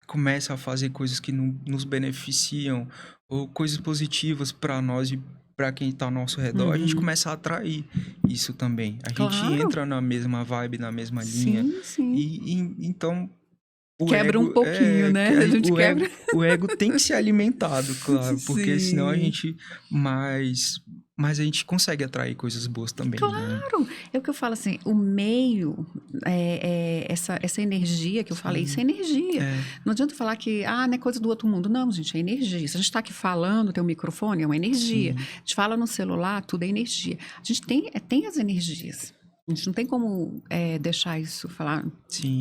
S2: começa a fazer coisas que nos beneficiam ou coisas positivas para nós e para quem está ao nosso redor, a gente começa a atrair isso também. A gente entra na mesma vibe, na mesma linha.
S1: Sim.
S2: E então o
S1: quebra
S2: ego,
S1: um pouquinho, né? A gente quebra.
S2: O ego tem que ser alimentado, claro, porque
S1: Sim.
S2: senão a gente mas a gente consegue atrair coisas boas também.
S1: Claro!
S2: Né?
S1: É o que eu falo assim, o meio, essa energia que eu falei, isso é energia. Não adianta falar que, não é coisa do outro mundo. Não, gente, é energia. Se a gente está aqui falando, tem um microfone, é uma energia. Sim. A gente fala no celular, tudo é energia. A gente tem as energias. A gente não tem como deixar isso falar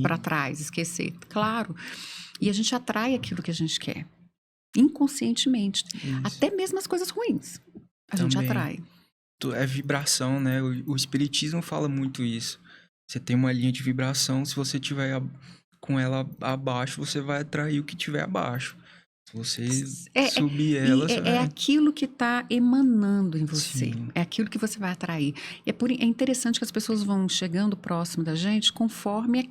S1: para trás, esquecer. Claro. E a gente atrai aquilo que a gente quer. Inconscientemente. Isso. Até mesmo as coisas ruins. A gente atrai.
S2: É vibração, né? O espiritismo fala muito isso. Você tem uma linha de vibração, se você tiver com ela abaixo, você vai atrair o que tiver abaixo. Se você subir ela, você vai...
S1: É aquilo que está emanando em você.
S2: Sim.
S1: É aquilo que você vai atrair. E é interessante que as pessoas vão chegando próximo da gente conforme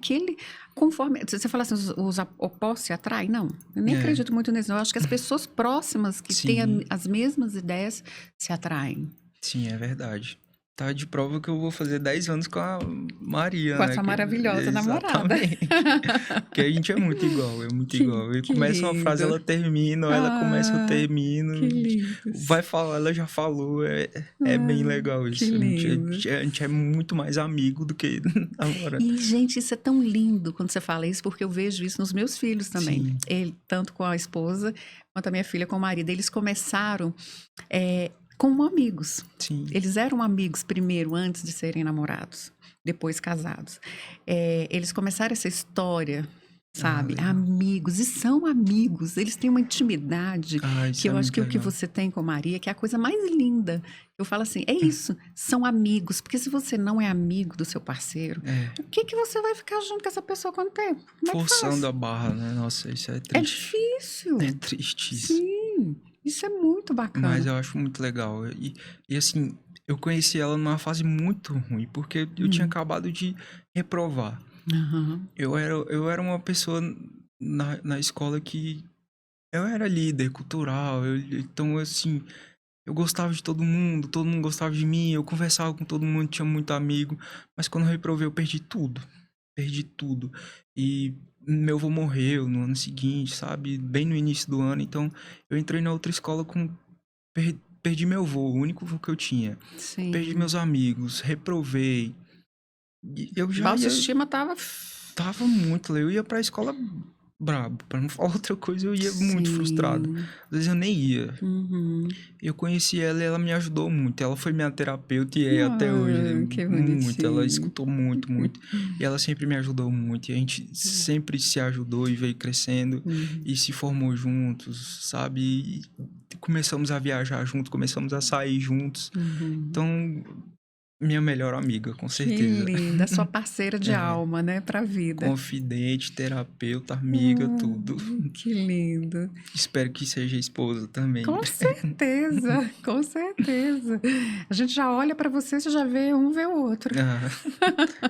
S1: você fala assim, os opostos se atraem? Não, eu nem acredito muito nisso. Eu acho que as pessoas próximas que têm as mesmas ideias se atraem.
S2: Sim, é verdade. Tá de prova que eu vou fazer 10 anos com a Maria,
S1: com
S2: né?
S1: essa maravilhosa namorada.
S2: Porque a gente é muito igual, igual. Eu começo uma frase, ela termina, ou ela começa, eu termino.
S1: Que lindo.
S2: Vai falar, ela já falou. É bem legal isso. A gente é muito mais amigo do que agora.
S1: E, gente, isso é tão lindo quando você fala isso, porque eu vejo isso nos meus filhos também. Ele, tanto com a esposa, quanto a minha filha com o marido. Eles começaram... como amigos.
S2: Sim.
S1: Eles eram amigos primeiro, antes de serem namorados, depois casados. Eles começaram essa história sabe?
S2: legal.
S1: Amigos, e são amigos, eles têm uma intimidade
S2: Isso
S1: que
S2: é
S1: eu acho
S2: muito
S1: que o que
S2: legal.
S1: você tem com Maria, que é a coisa mais linda. Eu falo assim, é isso, são amigos, porque se você não é amigo do seu parceiro,
S2: É,
S1: o que que você vai ficar junto com essa pessoa quanto tempo? Como é que
S2: forçando
S1: faz?
S2: a barra, né? Nossa, isso é
S1: É
S2: triste.
S1: difícil.
S2: É triste isso.
S1: Sim, isso é muito
S2: Mas
S1: bacana.
S2: eu acho muito legal. E assim, eu conheci ela numa fase muito ruim, porque eu tinha acabado de reprovar.
S1: Aham.
S2: Eu era uma pessoa na escola que eu era líder cultural, então assim, eu gostava de todo mundo gostava de mim, eu conversava com todo mundo, tinha muito amigo, mas quando eu reprovei eu perdi tudo. E meu avô morreu no ano seguinte, sabe, bem no início do ano, então eu entrei na outra escola perdi meu avô, o único avô que eu tinha, perdi
S1: Sim.
S2: meus amigos, reprovei, e eu já
S1: Baixa
S2: ia
S1: estima tava.
S2: tava muito, eu ia pra escola brabo, pra não falar outra coisa, eu ia muito frustrado.
S1: Sim.
S2: Às vezes eu nem ia.
S1: Uhum.
S2: Eu conheci ela e ela me ajudou muito. Ela foi minha terapeuta e é até hoje
S1: Ah, que
S2: muito. Ela
S1: bonitinho.
S2: escutou muito, muito. E ela sempre me ajudou muito. E a gente sempre se ajudou e veio crescendo
S1: Uhum.
S2: e se formou juntos, sabe? E começamos a viajar juntos, começamos a sair juntos.
S1: Uhum.
S2: Então, minha melhor amiga, com
S1: Que
S2: certeza.
S1: linda, sua parceira de alma, né, pra vida.
S2: Confidente, terapeuta, amiga, tudo.
S1: Que lindo.
S2: Espero que seja esposa também.
S1: Com certeza, com certeza. A gente já olha pra você, você já vê um, vê o outro.
S2: Ah,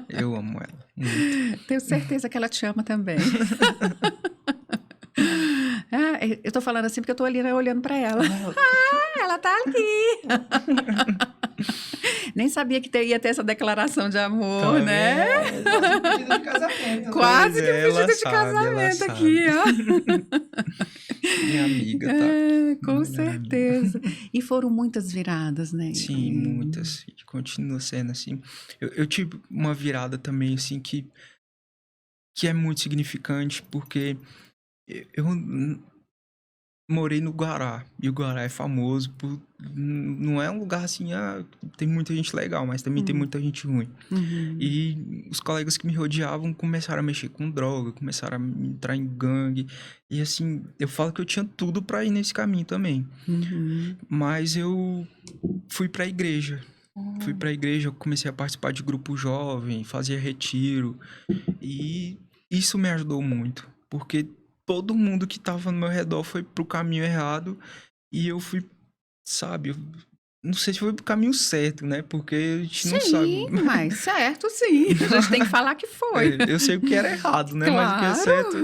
S2: eu amo ela muito.
S1: Tenho certeza que ela te ama também. Ah, eu tô falando assim porque eu tô ali, né, olhando pra ela. Ela tá ali. Nem sabia que ia ter essa declaração de amor,
S2: Tá
S1: né?
S2: vendo?
S3: Quase um pedido de casamento, né?
S1: Quase
S2: Pois
S1: que
S2: é,
S1: um
S2: ela
S1: pedido de
S2: sabe, ela
S1: casamento aqui, ó.
S2: Minha amiga, tá?
S1: É,
S2: Minha
S1: com
S2: melhor amiga.
S1: certeza. E foram muitas viradas, né?
S2: Sim, muitas. E continua sendo assim. Eu tive uma virada também, assim, que é muito significante, porque eu morei no Guará. E o Guará é famoso por. Não é um lugar assim, tem muita gente legal, mas também tem muita gente ruim.
S1: Uhum.
S2: E os colegas que me rodeavam começaram a mexer com droga, começaram a entrar em gangue. E assim, eu falo que eu tinha tudo pra ir nesse caminho também.
S1: Uhum.
S2: Mas eu fui pra igreja. Fui pra igreja, eu comecei a participar de grupo jovem, fazia retiro. E isso me ajudou muito. Porque todo mundo que tava no meu redor foi pro caminho errado. E eu fui, sabe, eu não sei se foi pro caminho certo, né? Porque a gente não sabe.
S1: Sim, mas certo, sim. A gente tem que falar que foi.
S2: Eu sei o que era errado, né? Mas o que é
S1: Claro.
S2: certo.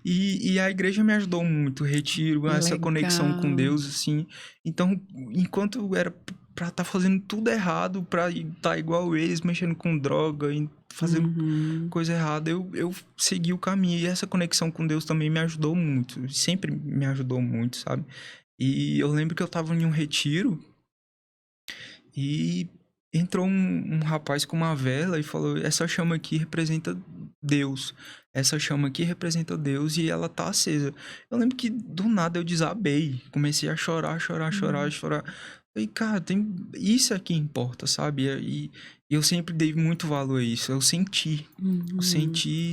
S2: E a igreja me ajudou muito, o retiro, essa conexão com
S1: Legal.
S2: Deus, assim. Então, enquanto era pra estar fazendo tudo errado, pra estar igual eles, mexendo com droga, fazendo
S1: Uhum.
S2: coisa errada, eu segui o caminho. E essa conexão com Deus também me ajudou muito. Sempre me ajudou muito, sabe? E eu lembro que eu tava em um retiro e entrou um rapaz com uma vela e falou: essa chama aqui representa Deus. Essa chama aqui representa Deus e ela tá acesa. Eu lembro que do nada eu desabei. Comecei a chorar. Falei, cara, isso é que importa, sabe? E eu sempre dei muito valor a isso. Eu senti.
S1: Uhum.
S2: Eu senti.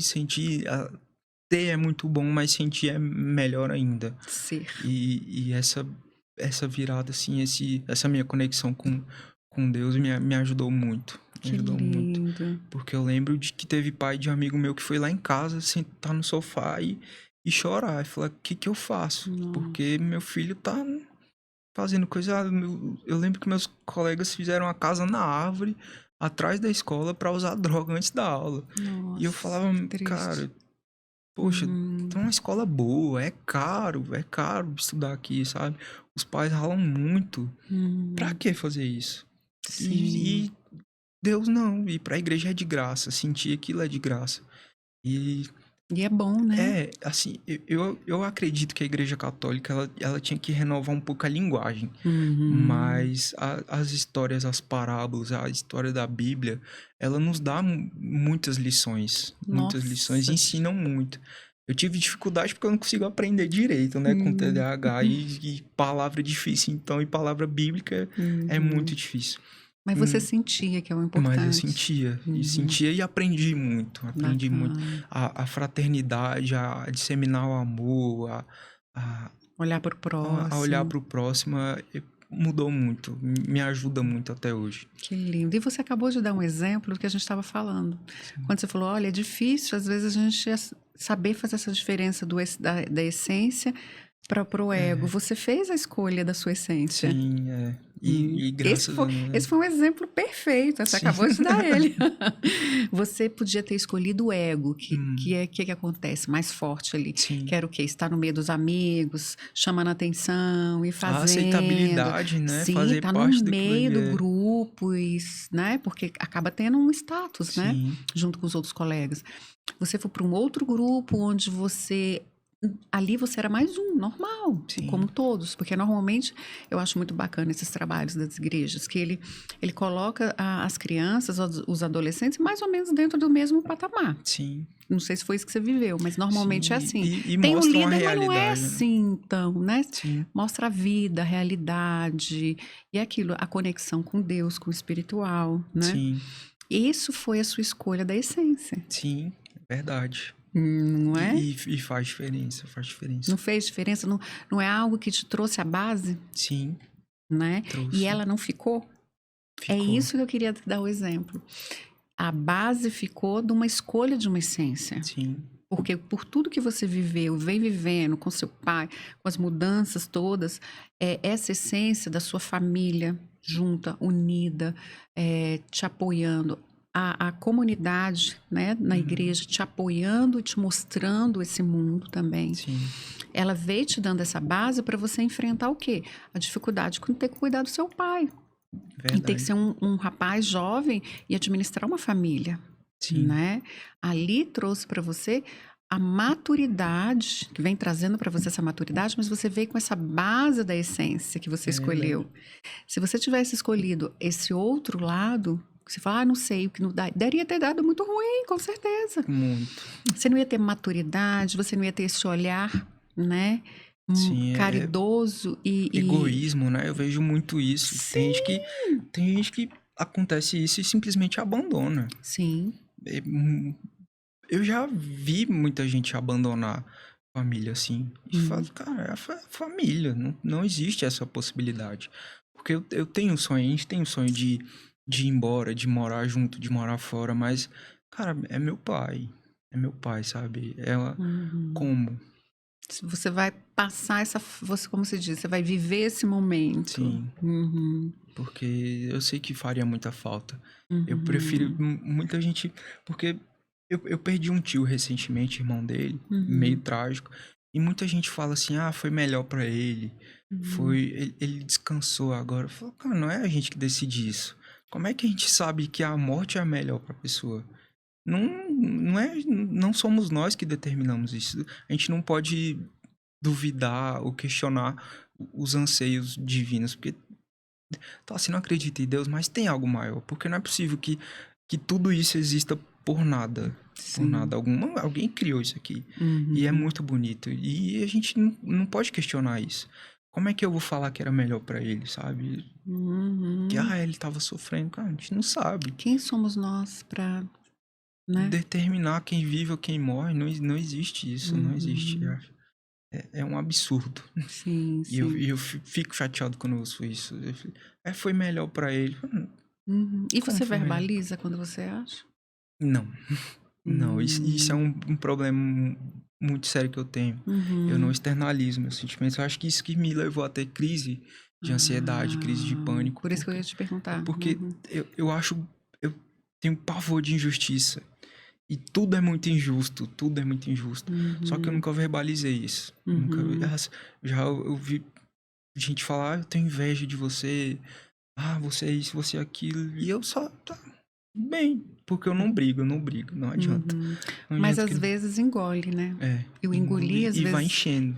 S2: Ter é muito bom, mas sentir é melhor ainda.
S1: Ser.
S2: E essa virada, assim, essa minha conexão com Deus me ajudou muito. Me
S1: Que
S2: ajudou muito.
S1: lindo.
S2: Porque eu lembro de que teve pai de um amigo meu que foi lá em casa, sentar no sofá e chorar. E falar, o que eu faço?
S1: Nossa.
S2: Porque meu filho tá fazendo coisa errada. Eu lembro que meus colegas fizeram a casa na árvore, atrás da escola, pra usar droga antes da aula.
S1: Nossa,
S2: E eu falava,
S1: que triste.
S2: cara, poxa, tem uma escola boa, é caro estudar aqui, sabe? Os pais ralam muito. Pra que fazer isso?
S1: Sim.
S2: E Deus não, ir pra igreja é de graça, sentir aquilo é de graça. E
S1: E é bom, né?
S2: assim, eu acredito que a igreja católica, ela tinha que renovar um pouco a linguagem.
S1: Uhum.
S2: Mas as histórias, as parábolas, a história da Bíblia, ela nos dá muitas lições. Muitas lições,
S1: Nossa.
S2: ensinam muito. Eu tive dificuldade porque eu não consigo aprender direito, né? Com TDAH e palavra difícil, então, e palavra bíblica é muito difícil.
S1: Mas você sentia que é o importante.
S2: Mas eu sentia. E sentia e aprendi muito. Aprendi muito. A fraternidade, a disseminar o amor,
S1: olhar para o próximo.
S2: A olhar para o próximo mudou muito. Me ajuda muito até hoje.
S1: Que lindo. E você acabou de dar um exemplo do que a gente estava falando. Sim. Quando você falou, olha, é difícil, às vezes, a gente saber fazer essa diferença da essência para o ego. Você fez a escolha da sua essência.
S2: Sim, E graças a Deus.
S1: Esse foi um exemplo perfeito. Você acabou de dar ele. Você podia ter escolhido o ego, que acontece mais forte ali.
S2: Sim.
S1: Que era o quê? Estar no meio dos amigos, chamando a atenção e fazendo. A
S2: aceitabilidade, né?
S1: Sim,
S2: fazer
S1: tá
S2: parte
S1: no meio do grupo, né? Porque acaba tendo um status, né? Junto com os outros colegas. Você foi para um outro grupo onde ali você era mais um, normal, como todos. Porque normalmente, eu acho muito bacana esses trabalhos das igrejas, que ele coloca as crianças, os adolescentes, mais ou menos dentro do mesmo patamar.
S2: Sim.
S1: Não sei se foi isso que você viveu, mas normalmente é assim.
S2: E
S1: tem o
S2: líder,
S1: mas não é assim, então, né?
S2: Sim.
S1: Mostra a vida, a realidade, e aquilo, a conexão com Deus, com o espiritual, né?
S2: Sim.
S1: Isso foi a sua escolha da essência.
S2: Sim, verdade.
S1: Não é?
S2: E faz diferença, faz diferença.
S1: Não fez diferença? Não é algo que te trouxe a base?
S2: Sim.
S1: Né?
S2: Trouxe.
S1: E ela não ficou? É isso que eu queria dar o exemplo. A base ficou de uma escolha de uma essência.
S2: Sim.
S1: Porque por tudo que você viveu, vem vivendo com seu pai, com as mudanças todas, essa essência da sua família junta, unida, te apoiando, a comunidade, né, na igreja te apoiando e te mostrando esse mundo também.
S2: Sim.
S1: Ela veio te dando essa base para você enfrentar o quê? A dificuldade de ter que cuidar do seu pai.
S2: Verdade.
S1: E ter que ser um rapaz jovem e administrar uma família.
S2: Sim.
S1: Né? Ali trouxe para você a maturidade, que vem trazendo para você essa maturidade, mas você veio com essa base da essência que você escolheu. Se você tivesse escolhido esse outro lado, você fala, não sei, o que não dá, daria ter dado muito ruim, com certeza.
S2: Muito.
S1: Você não ia ter maturidade, você não ia ter esse olhar, né?
S2: Sim,
S1: caridoso e...
S2: Egoísmo, né? Eu vejo muito isso.
S1: Sim.
S2: Tem gente que acontece isso e simplesmente abandona.
S1: Sim.
S2: Eu já vi muita gente abandonar família assim. E falo, cara, é família. Não existe essa possibilidade. Porque eu tenho um sonho, a gente tem um sonho de ir embora, de morar junto, de morar fora. Mas, cara, é meu pai. É meu pai, sabe? Como?
S1: Você vai passar como se diz, você vai viver esse momento.
S2: Sim. Porque eu sei que faria muita falta. Eu prefiro muita gente... Porque eu perdi um tio recentemente, irmão dele, meio trágico. E muita gente fala assim, foi melhor pra ele. Ele descansou agora. Eu falo, cara, não é a gente que decide isso. Como é que a gente sabe que a morte é a melhor pra pessoa? Não somos nós que determinamos isso. A gente não pode duvidar ou questionar os anseios divinos, porque você não acredita em Deus, mas tem algo maior, porque não é possível que tudo isso exista por nada.
S1: Sim.
S2: Por nada. Alguém criou isso aqui. E é muito bonito. E a gente não pode questionar isso. Como é que eu vou falar que era melhor pra ele, sabe? Que ele tava sofrendo. Cara, a gente não sabe.
S1: Quem somos nós pra... Né?
S2: Determinar quem vive ou quem morre, não existe isso, não existe. É um absurdo.
S1: Sim, sim.
S2: E eu fico chateado quando eu ouço isso. Foi melhor pra ele.
S1: E você verbaliza quando você acha?
S2: Não. Não, isso é um problema muito sério que eu tenho. Eu não externalizo meus sentimentos. Eu acho que isso que me levou a ter crise de ansiedade, crise de pânico.
S1: Por isso que eu ia te perguntar.
S2: Porque eu tenho pavor de injustiça. E tudo é muito injusto, Só que eu nunca verbalizei isso. Já ouvi gente falar, eu tenho inveja de você. Você é isso, você é aquilo. E eu só, bem, Porque eu não brigo, não adianta. Não
S1: Mas
S2: adianta
S1: às vezes engole, né? Eu engoli às
S2: e
S1: vezes.
S2: vai enchendo.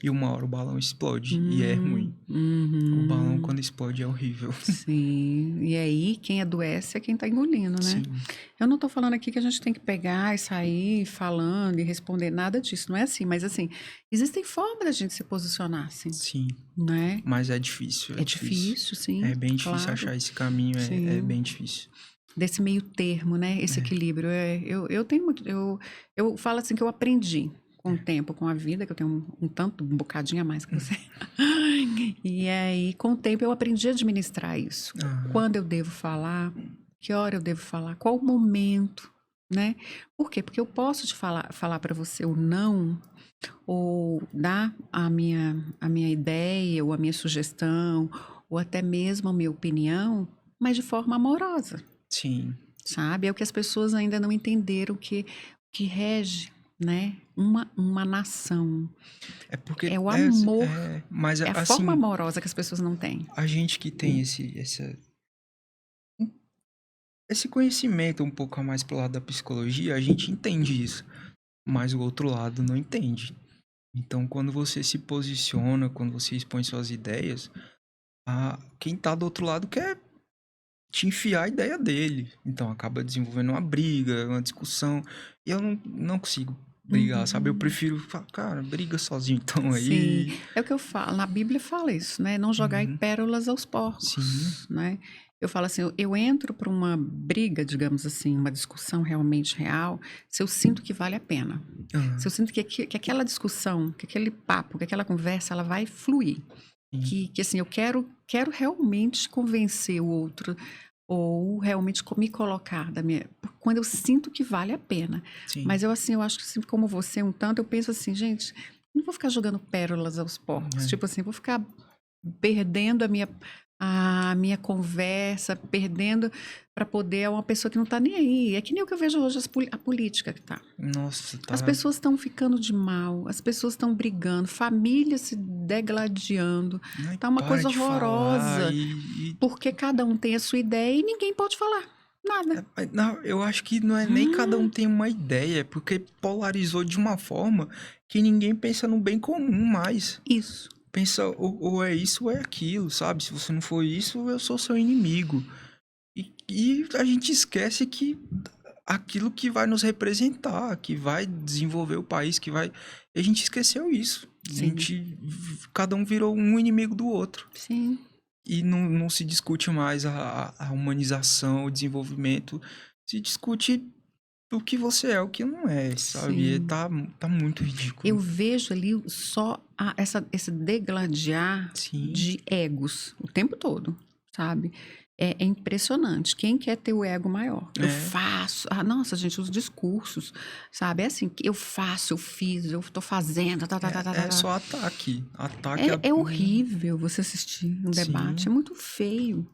S2: E uma hora o balão explode. E é ruim. O balão, quando explode, é horrível.
S1: Sim. E aí, quem adoece é quem tá engolindo, né?
S2: Sim.
S1: Eu não tô falando aqui que a gente tem que pegar e sair falando e responder nada disso. Não é assim. Mas, assim, existem formas da gente se posicionar, assim.
S2: Sim.
S1: Né?
S2: Mas é difícil.
S1: É difícil, sim.
S2: É bem difícil
S1: claro.
S2: achar esse caminho. É bem difícil.
S1: Desse meio termo, né? Esse equilíbrio. Eu tenho muito... Eu falo assim que eu aprendi com o tempo, com a vida, que eu tenho um bocadinho a mais que você. E aí, com o tempo, eu aprendi a administrar isso. Quando eu devo falar, que hora eu devo falar, qual o momento, né? Por quê? Porque eu posso te falar para você o não, ou dar a minha ideia, ou a minha sugestão, ou até mesmo a minha opinião, mas de forma amorosa.
S2: Sim.
S1: Sabe? É o que as pessoas ainda não entenderam que rege, né? Uma nação.
S2: É porque
S1: é o amor.
S2: Mas
S1: é a
S2: assim,
S1: forma amorosa que as pessoas não têm.
S2: A gente que tem esse conhecimento um pouco a mais pro lado da psicologia, a gente entende isso. Mas o outro lado não entende. Então, quando você se posiciona, quando você expõe suas ideias, quem tá do outro lado quer te enfiar a ideia dele. Então, acaba desenvolvendo uma briga, uma discussão. E eu não consigo brigar, sabe? Eu prefiro falar, cara, briga sozinho então aí.
S1: Sim, é o que eu falo. Na Bíblia fala isso, né? Não jogai pérolas aos porcos,
S2: Sim.
S1: né? Eu falo assim, eu entro para uma briga, digamos assim, uma discussão realmente real, se eu sinto que vale a pena. Se eu sinto que aquela discussão, que aquele papo, que aquela conversa, ela vai fluir. Que assim, eu quero realmente convencer o outro ou realmente me colocar quando eu sinto que vale a pena.
S2: Sim.
S1: Mas eu assim, eu acho que assim, como você um tanto, eu penso assim, gente, não vou ficar jogando pérolas aos porcos. Tipo assim, vou ficar perdendo a minha conversa, perdendo para poder uma pessoa que não tá nem aí. É que nem o que eu vejo hoje, a política que tá.
S2: Nossa, tá.
S1: As pessoas estão ficando de mal, as pessoas estão brigando, famílias se degladiando. Tá uma coisa horrorosa. Porque cada um tem a sua ideia e ninguém pode falar nada.
S2: Não, eu acho que não é nem cada um tem uma ideia, é porque polarizou de uma forma que ninguém pensa no bem comum mais.
S1: Isso.
S2: Pensa, ou é isso ou é aquilo, sabe? Se você não for isso, eu sou seu inimigo. E a gente esquece que aquilo que vai nos representar, que vai desenvolver o país, que vai... A gente esqueceu isso.
S1: Sim.
S2: Cada um virou um inimigo do outro.
S1: Sim.
S2: E não se discute mais a humanização, o desenvolvimento. Se discute o que você é, o que não é, sabe? Tá muito ridículo.
S1: Eu vejo ali só esse degladiar de egos o tempo todo, sabe? É impressionante. Quem quer ter o ego maior? Eu faço. Nossa, gente, os discursos, sabe? É assim, eu faço, eu fiz, eu tô fazendo.
S2: É só ataque.
S1: É horrível você assistir um debate. É muito feio.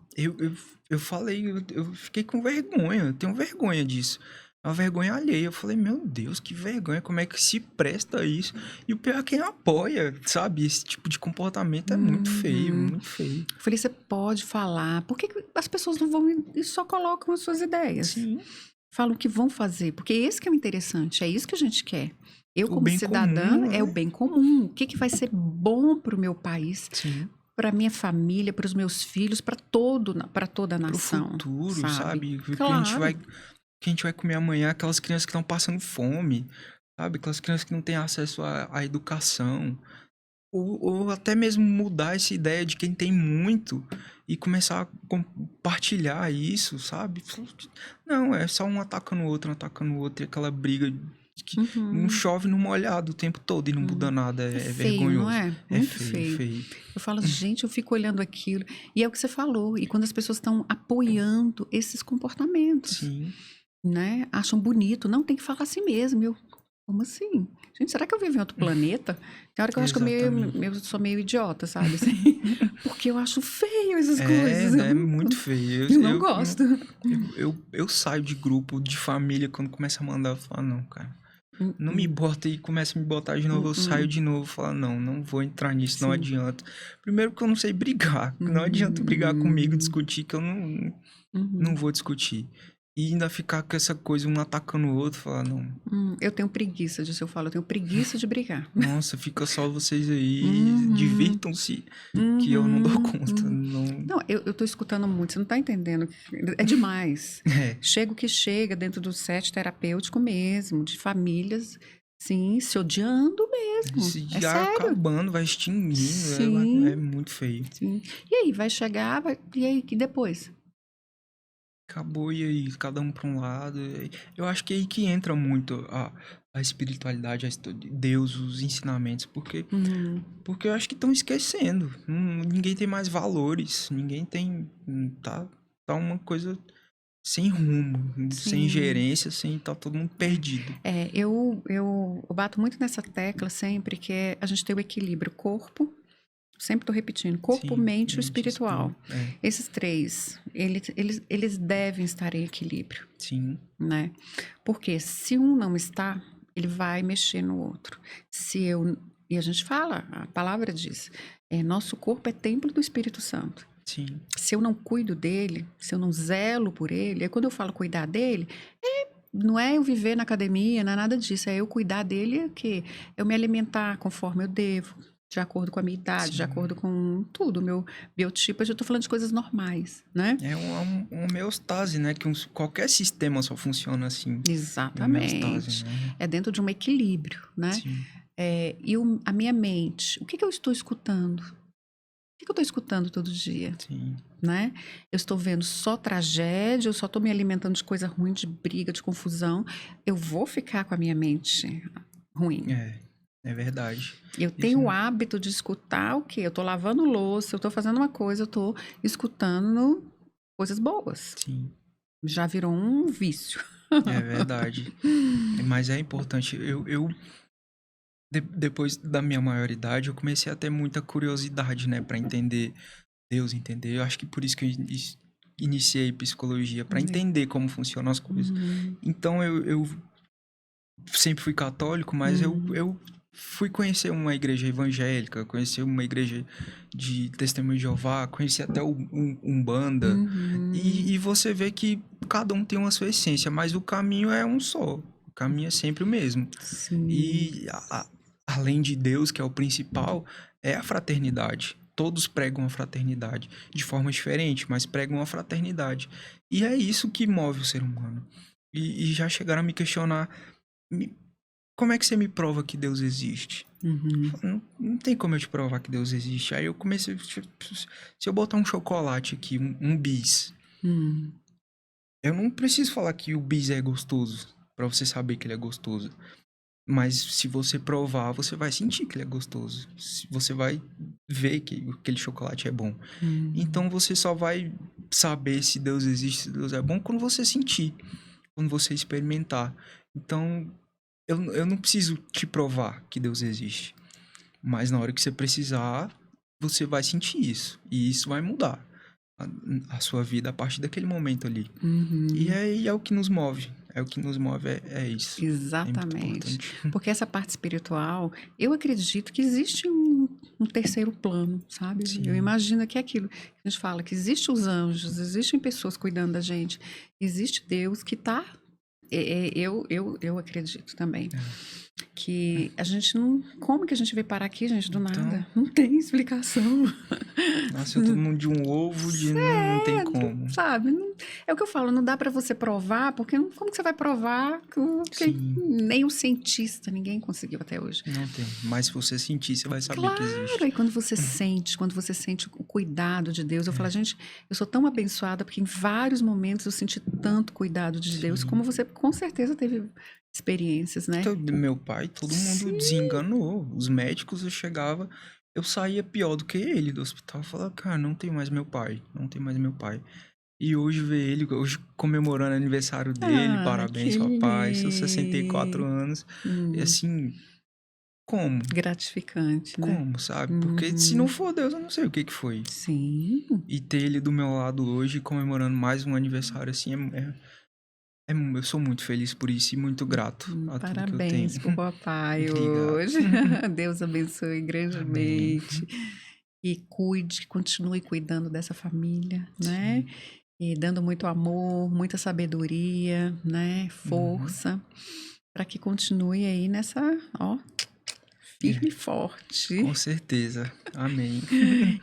S2: Eu falei, eu fiquei com vergonha. Eu tenho vergonha disso. Uma vergonha alheia. Eu falei, meu Deus, que vergonha. Como é que se presta isso? E o pior é quem apoia, sabe? Esse tipo de comportamento é muito feio, muito feio.
S1: Eu falei, você pode falar. Por que as pessoas não vão e só colocam as suas ideias?
S2: Sim.
S1: Falam o que vão fazer. Porque esse que é o interessante. É isso que a gente quer. Eu, como
S2: bem
S1: cidadã,
S2: comum,
S1: é o bem comum. O que vai ser bom para o meu país?
S2: Sim.
S1: Para minha família, para os meus filhos, para toda a nação.
S2: Pro futuro, sabe?
S1: Claro.
S2: Que a gente vai comer amanhã, aquelas crianças que estão passando fome, sabe? Aquelas crianças que não têm acesso à educação. Ou até mesmo mudar essa ideia de quem tem muito e começar a compartilhar isso, sabe? Não, é só um atacando o outro, e aquela briga que não chove no molhado o tempo todo e não muda nada. É feio, vergonhoso.
S1: Não é? Muito feio. Eu falo, gente, eu fico olhando aquilo. E é o que você falou. E quando as pessoas estão apoiando esses comportamentos,
S2: Sim.
S1: Né? Acham bonito. Não, tem que falar assim mesmo. Como assim? Gente, será que eu vivo em outro planeta? Tem hora que eu acho que eu sou meio idiota, sabe? Assim, porque eu acho feio essas coisas.
S2: É muito feio.
S1: Eu não gosto.
S2: Eu saio de grupo, de família, quando começa a mandar, eu falo, não, cara. Não me bota e começa a me botar de novo, eu saio de novo, falo, não vou entrar nisso, não adianta. Primeiro que eu não sei brigar, não adianta brigar comigo, discutir, que eu não vou discutir. E ainda ficar com essa coisa, um atacando o outro, falar, não.
S1: Eu tenho preguiça disso, eu falo, eu tenho preguiça de brigar.
S2: Nossa, fica só vocês aí,
S1: Uhum.
S2: divirtam-se, que eu não dou conta.
S1: Não, eu tô escutando muito, você não tá entendendo. É demais. Chega o que chega dentro do set terapêutico mesmo, de famílias, sim, se odiando mesmo.
S2: Se
S1: É
S2: já
S1: sério.
S2: acabando, vai extinguindo,
S1: Sim.
S2: é muito feio.
S1: Sim. E aí, vai chegar, e aí, que depois?
S2: Acabou, e aí, cada um para um lado. Eu acho que é aí que entra muito a espiritualidade, Deus, os ensinamentos, porque eu acho que estão esquecendo. Ninguém tem mais valores, ninguém tem. Tá uma coisa sem rumo, sem gerência, tá todo mundo perdido.
S1: Eu bato muito nessa tecla sempre, que é a gente ter o equilíbrio corpo. Sempre estou repetindo, corpo,
S2: Sim,
S1: mente e espiritual.
S2: é.
S1: Esses três, eles devem estar em equilíbrio.
S2: Sim.
S1: Né? Porque se um não está, ele vai mexer no outro. E a gente fala, a palavra diz, nosso corpo é templo do Espírito Santo.
S2: Sim.
S1: Se eu não cuido dele, se eu não zelo por ele, quando eu falo cuidar dele, não é eu viver na academia, não é nada disso, é eu cuidar dele, que eu me alimentar conforme eu devo, de acordo com a minha idade, de acordo com tudo, o meu biotipo. Eu já estou falando de coisas normais, né?
S2: É uma homeostase, né? Que qualquer sistema só funciona assim.
S1: Exatamente.
S2: Homeostase, né?
S1: É dentro de um equilíbrio, né?
S2: Sim.
S1: E a minha mente, o que eu estou escutando? O que eu estou escutando todo dia?
S2: Sim.
S1: Né? Eu estou vendo só tragédia, eu só estou me alimentando de coisa ruim, de briga, de confusão. Eu vou ficar com a minha mente ruim.
S2: É verdade.
S1: Eu tenho o hábito de escutar o quê? Eu estou lavando louça, eu estou fazendo uma coisa, eu estou escutando coisas boas.
S2: Sim.
S1: Já virou um vício.
S2: É verdade. Mas é importante. Depois da minha maioridade, eu comecei a ter muita curiosidade, né? Pra entender Deus, entender. Eu acho que por isso que eu iniciei psicologia, pra entender como funcionam as coisas. Então, eu sempre fui católico, mas eu fui conhecer uma igreja evangélica, conheci uma igreja de Testemunho de Jeová, conheci até o Umbanda. E você vê que cada um tem uma sua essência, mas o caminho é um só. O caminho é sempre o mesmo.
S1: Sim.
S2: E além de Deus, que é o principal, é a fraternidade. Todos pregam a fraternidade de forma diferente, mas pregam a fraternidade. E é isso que move o ser humano. E já chegaram a me questionar: como é que você me prova que Deus existe? Não tem como eu te provar que Deus existe. Aí eu comecei, se eu botar um chocolate aqui, um bis, eu não preciso falar que o bis é gostoso pra você saber que ele é gostoso. Mas se você provar, você vai sentir que ele é gostoso. Você vai ver que aquele chocolate é bom. Então você só vai saber se Deus existe, se Deus é bom, quando você sentir, quando você experimentar. Então eu não preciso te provar que Deus existe. Mas na hora que você precisar, você vai sentir isso. E isso vai mudar a sua vida a partir daquele momento ali. E aí é o que nos move. É o que nos move, é isso.
S1: Exatamente. Porque essa parte espiritual, eu acredito que existe um terceiro plano, sabe?
S2: Sim.
S1: Eu imagino que é aquilo que a gente fala, que existem os anjos, existem pessoas cuidando da gente, existe Deus que está... Eu acredito também que a gente não... Como que a gente veio parar aqui, gente, do nada? Não tem explicação.
S2: Nasceu todo mundo de um ovo, não tem como.
S1: Sabe? É o que eu falo, não dá pra você provar, porque como que você vai provar? Nem o cientista, ninguém conseguiu até hoje.
S2: Não tem. Mas se você sentir, você vai saber que existe.
S1: Claro, e quando você sente o cuidado de Deus, eu falo, gente, eu sou tão abençoada, porque em vários momentos eu senti tanto cuidado de Deus, como você com certeza teve experiências, né?
S2: Então, meu pai, todo mundo desenganou. Os médicos, eu saía pior do que ele do hospital. Eu falava, cara, não tem mais meu pai. E hoje ver ele, hoje comemorando o aniversário dele, parabéns, papai, seus 64 anos. E assim, como?
S1: Gratificante, né?
S2: Como, sabe? Porque se não for Deus, eu não sei o que foi.
S1: Sim.
S2: E ter ele do meu lado hoje, comemorando mais um aniversário, assim, eu sou muito feliz por isso e muito grato a tudo que eu tenho.
S1: Parabéns pro papai hoje. Deus abençoe grandemente. E continue cuidando dessa família, né? e dando muito amor, muita sabedoria, né? Força, para que continue aí nessa, ó, firme e forte.
S2: Com certeza. Amém.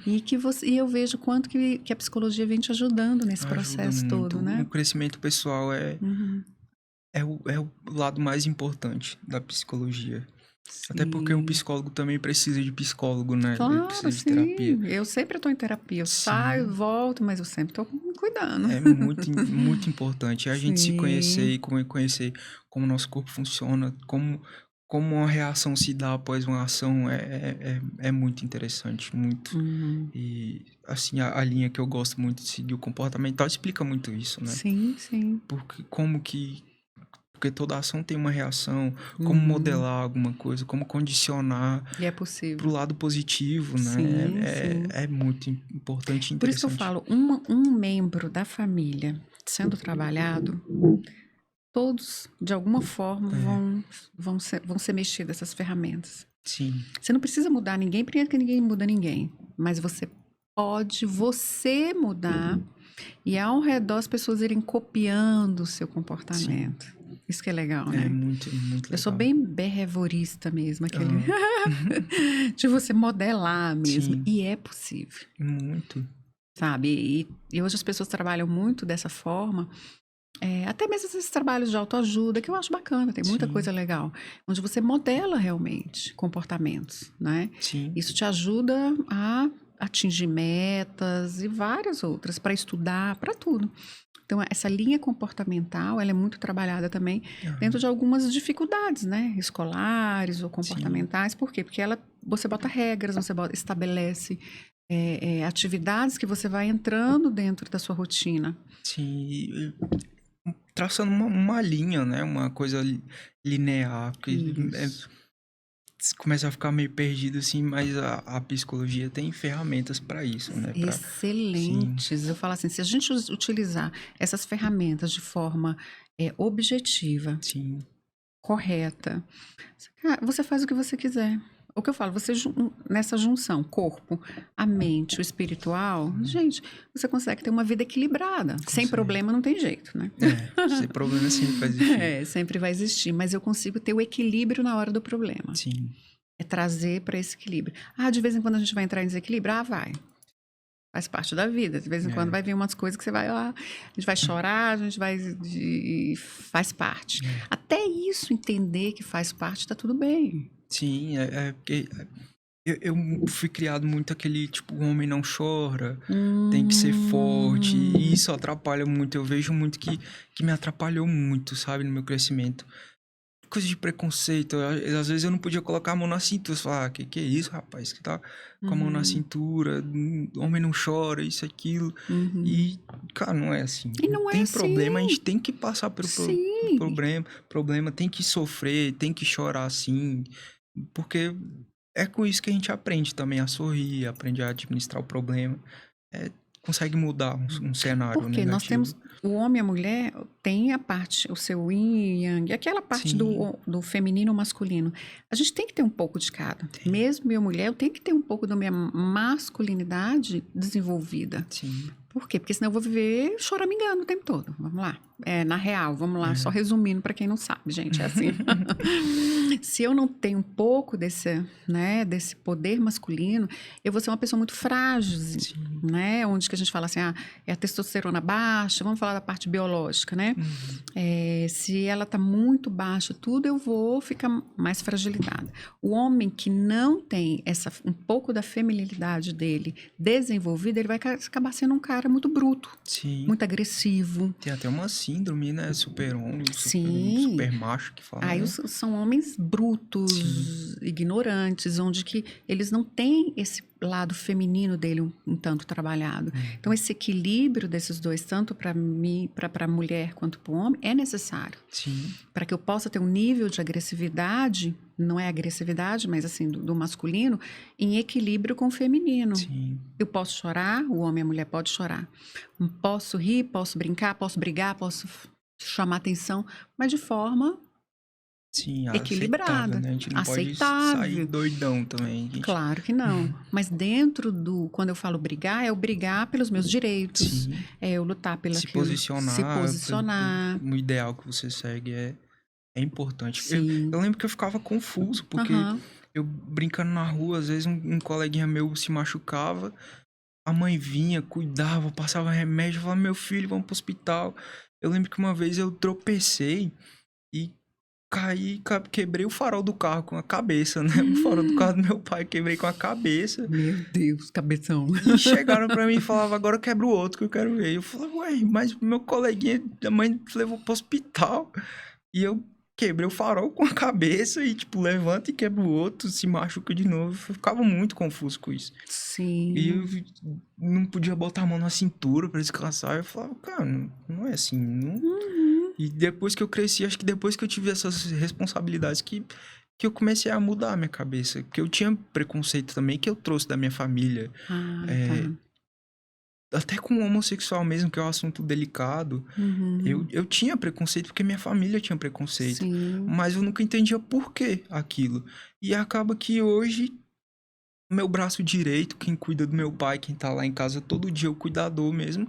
S1: E eu vejo quanto que a psicologia vem te ajudando nesse
S2: Ajuda
S1: processo
S2: muito.
S1: todo, né?
S2: O crescimento pessoal
S1: Uhum.
S2: é o lado mais importante da psicologia. Até porque o
S1: Sim.
S2: psicólogo também precisa de psicólogo, né? Ele
S1: Claro,
S2: precisa de terapia.
S1: sim. Eu sempre estou em terapia. Eu saio,
S2: Sim.
S1: volto, mas eu sempre estou me cuidando.
S2: É muito importante. A gente se conhecer
S1: Sim.
S2: e conhecer como o nosso corpo funciona, como uma reação se dá após uma ação é muito interessante, muito.
S1: Uhum.
S2: E, assim, a linha que eu gosto muito de seguir, o comportamental, explica muito isso, né?
S1: Sim, sim.
S2: Porque toda ação tem uma reação, como
S1: Uhum.
S2: modelar alguma coisa, como condicionar
S1: E é
S2: pro
S1: possível.
S2: lado positivo, né?
S1: Sim, sim.
S2: É muito importante e
S1: Por isso que eu
S2: interessante.
S1: falo, um membro da família sendo trabalhado, todos, de alguma forma,
S2: É,
S1: vão ser mexidas essas ferramentas.
S2: sim,
S1: Você não precisa mudar ninguém, porque ninguém muda ninguém. Mas você pode você mudar e ao redor as pessoas irem copiando o seu
S2: sim.
S1: comportamento. Isso que é legal,
S2: É
S1: né?
S2: muito
S1: Eu sou
S2: legal.
S1: bem behaviorista mesmo, aquele
S2: Aham.
S1: de você modelar mesmo.
S2: Sim,
S1: E é possível,
S2: muito.
S1: sabe? E hoje as pessoas trabalham muito dessa forma. Até mesmo esses trabalhos de autoajuda, que eu acho bacana, tem muita
S2: Sim,
S1: coisa legal, onde você modela realmente comportamentos, né?
S2: sim,
S1: Isso te ajuda a atingir metas e várias outras, para estudar, para tudo. Então, essa linha comportamental, ela é muito trabalhada também dentro
S2: aham,
S1: de algumas dificuldades, né? Escolares ou
S2: sim,
S1: comportamentais. Por quê? Porque você bota regras, estabelece atividades que você vai entrando dentro da sua rotina.
S2: sim. Traçando uma linha, né? Uma coisa linear, porque
S1: Isso.
S2: começa a ficar meio perdido, assim, mas a psicologia tem ferramentas para isso, né? Sim,
S1: Excelentes. Eu falo assim, se a gente utilizar essas ferramentas de forma objetiva,
S2: sim,
S1: correta, você faz o que você quiser. O que eu falo, nessa junção, corpo, a mente, o espiritual, gente, você consegue ter uma vida equilibrada. Sem
S2: consegue.
S1: problema não tem jeito, né?
S2: Esse problema sempre vai existir.
S1: Sempre vai existir, mas eu consigo ter o equilíbrio na hora do problema.
S2: Sim,
S1: É trazer para esse equilíbrio. De vez em quando a gente vai entrar em desequilíbrio? Vai. Faz parte da vida. De vez em quando
S2: é,
S1: vai vir umas coisas que você vai lá, a gente vai chorar, a gente vai. Faz parte.
S2: é.
S1: Até isso entender que faz parte, tá tudo bem.
S2: Sim, porque eu fui criado muito aquele, tipo, o homem não chora, tem que ser forte, e
S1: Hum,
S2: isso atrapalha muito. Eu vejo muito que me atrapalhou muito, sabe, no meu crescimento. Coisa de preconceito. Às vezes eu não podia colocar a mão na cintura. Você fala, que é isso, rapaz? Que tá com a mão na
S1: uhum,
S2: cintura, homem não chora, isso, aquilo.
S1: uhum.
S2: E, cara, não é assim.
S1: E não é
S2: Tem problema, a
S1: assim.
S2: gente tem que passar pelo
S1: Sim.
S2: problema, tem que sofrer, tem que chorar assim. Porque é com isso que a gente aprende também a sorrir, aprende a administrar o problema. É, consegue mudar um cenário
S1: Porque nós
S2: negativo.
S1: temos o homem e a mulher tem a parte, o seu yin e yang, aquela parte
S2: Sim,
S1: do feminino e masculino. A gente tem que ter um pouco de cada.
S2: tem.
S1: Mesmo eu mulher, eu tenho que ter um pouco da minha masculinidade desenvolvida.
S2: Sim.
S1: Por quê? Porque senão eu vou viver choramingando o tempo todo. Vamos lá. Na real, vamos lá. Só
S2: É.
S1: resumindo para quem não sabe, gente, é assim. Se eu não tenho um pouco desse poder masculino, eu vou ser uma pessoa muito frágil,
S2: Sim.
S1: né? Onde que a gente fala assim, é a testosterona baixa, vamos falar da parte biológica, né?
S2: Uhum.
S1: Se ela está muito baixa, tudo eu vou ficar mais fragilizada. O homem que não tem um pouco da feminilidade dele desenvolvida, ele vai acabar sendo um cara muito bruto,
S2: Sim.
S1: muito agressivo.
S2: Tem até uma síndrome, né? Super-homem,
S1: Sim.
S2: super macho que fala,
S1: Aí
S2: né?
S1: são homens
S2: Sim.
S1: brutos, ignorantes, onde que eles não têm esse lado feminino dele um tanto trabalhado. Então, esse equilíbrio desses dois, tanto para mim, para a mulher quanto para o homem, é necessário.
S2: Sim.
S1: Para que eu possa ter um nível de agressividade, não é agressividade, mas assim, do masculino, em equilíbrio com o feminino.
S2: Sim.
S1: Eu posso chorar, o homem e a mulher podem chorar. Posso rir, posso brincar, posso brigar, posso chamar atenção, mas de forma
S2: Sim,
S1: equilibrada,
S2: aceitável, né? A gente não pode sair
S1: aceitável.
S2: doidão também. Gente.
S1: Claro que não. Mas dentro do... Quando eu falo brigar, é eu brigar pelos meus direitos.
S2: Sim.
S1: É eu lutar pelo
S2: Se
S1: aquilo. Se posicionar.
S2: o ideal que você segue é importante.
S1: Sim.
S2: Eu lembro que eu ficava confuso, porque eu brincando na rua, às vezes um coleguinha meu se machucava, a mãe vinha, cuidava, passava remédio, falava, meu filho, vamos pro hospital. Eu lembro que uma vez eu tropecei e caí, quebrei o farol do carro com a cabeça, né? O farol do carro do meu pai, quebrei com a cabeça.
S1: Meu Deus, cabeção.
S2: E chegaram pra mim e falavam, agora quebra o outro que eu quero ver. Eu falava, ué, mas meu coleguinha, a mãe levou pro hospital. E eu quebrei o farol com a cabeça e, tipo, levanta e quebra o outro, se machuca de novo. Eu ficava muito confuso com isso.
S1: Sim.
S2: E eu não podia botar a mão na cintura pra descansar. Eu falava, cara, não é assim, não... E depois que eu cresci, acho que depois que eu tive essas responsabilidades que eu comecei a mudar a minha cabeça. Que eu tinha preconceito também, que eu trouxe da minha família.
S1: Tá.
S2: Até com o homossexual mesmo, que é um assunto delicado. Eu tinha preconceito porque minha família tinha preconceito.
S1: Sim.
S2: Mas eu nunca entendia por que aquilo. E acaba que hoje, meu braço direito, quem cuida do meu pai, quem tá lá em casa todo dia, o cuidador mesmo,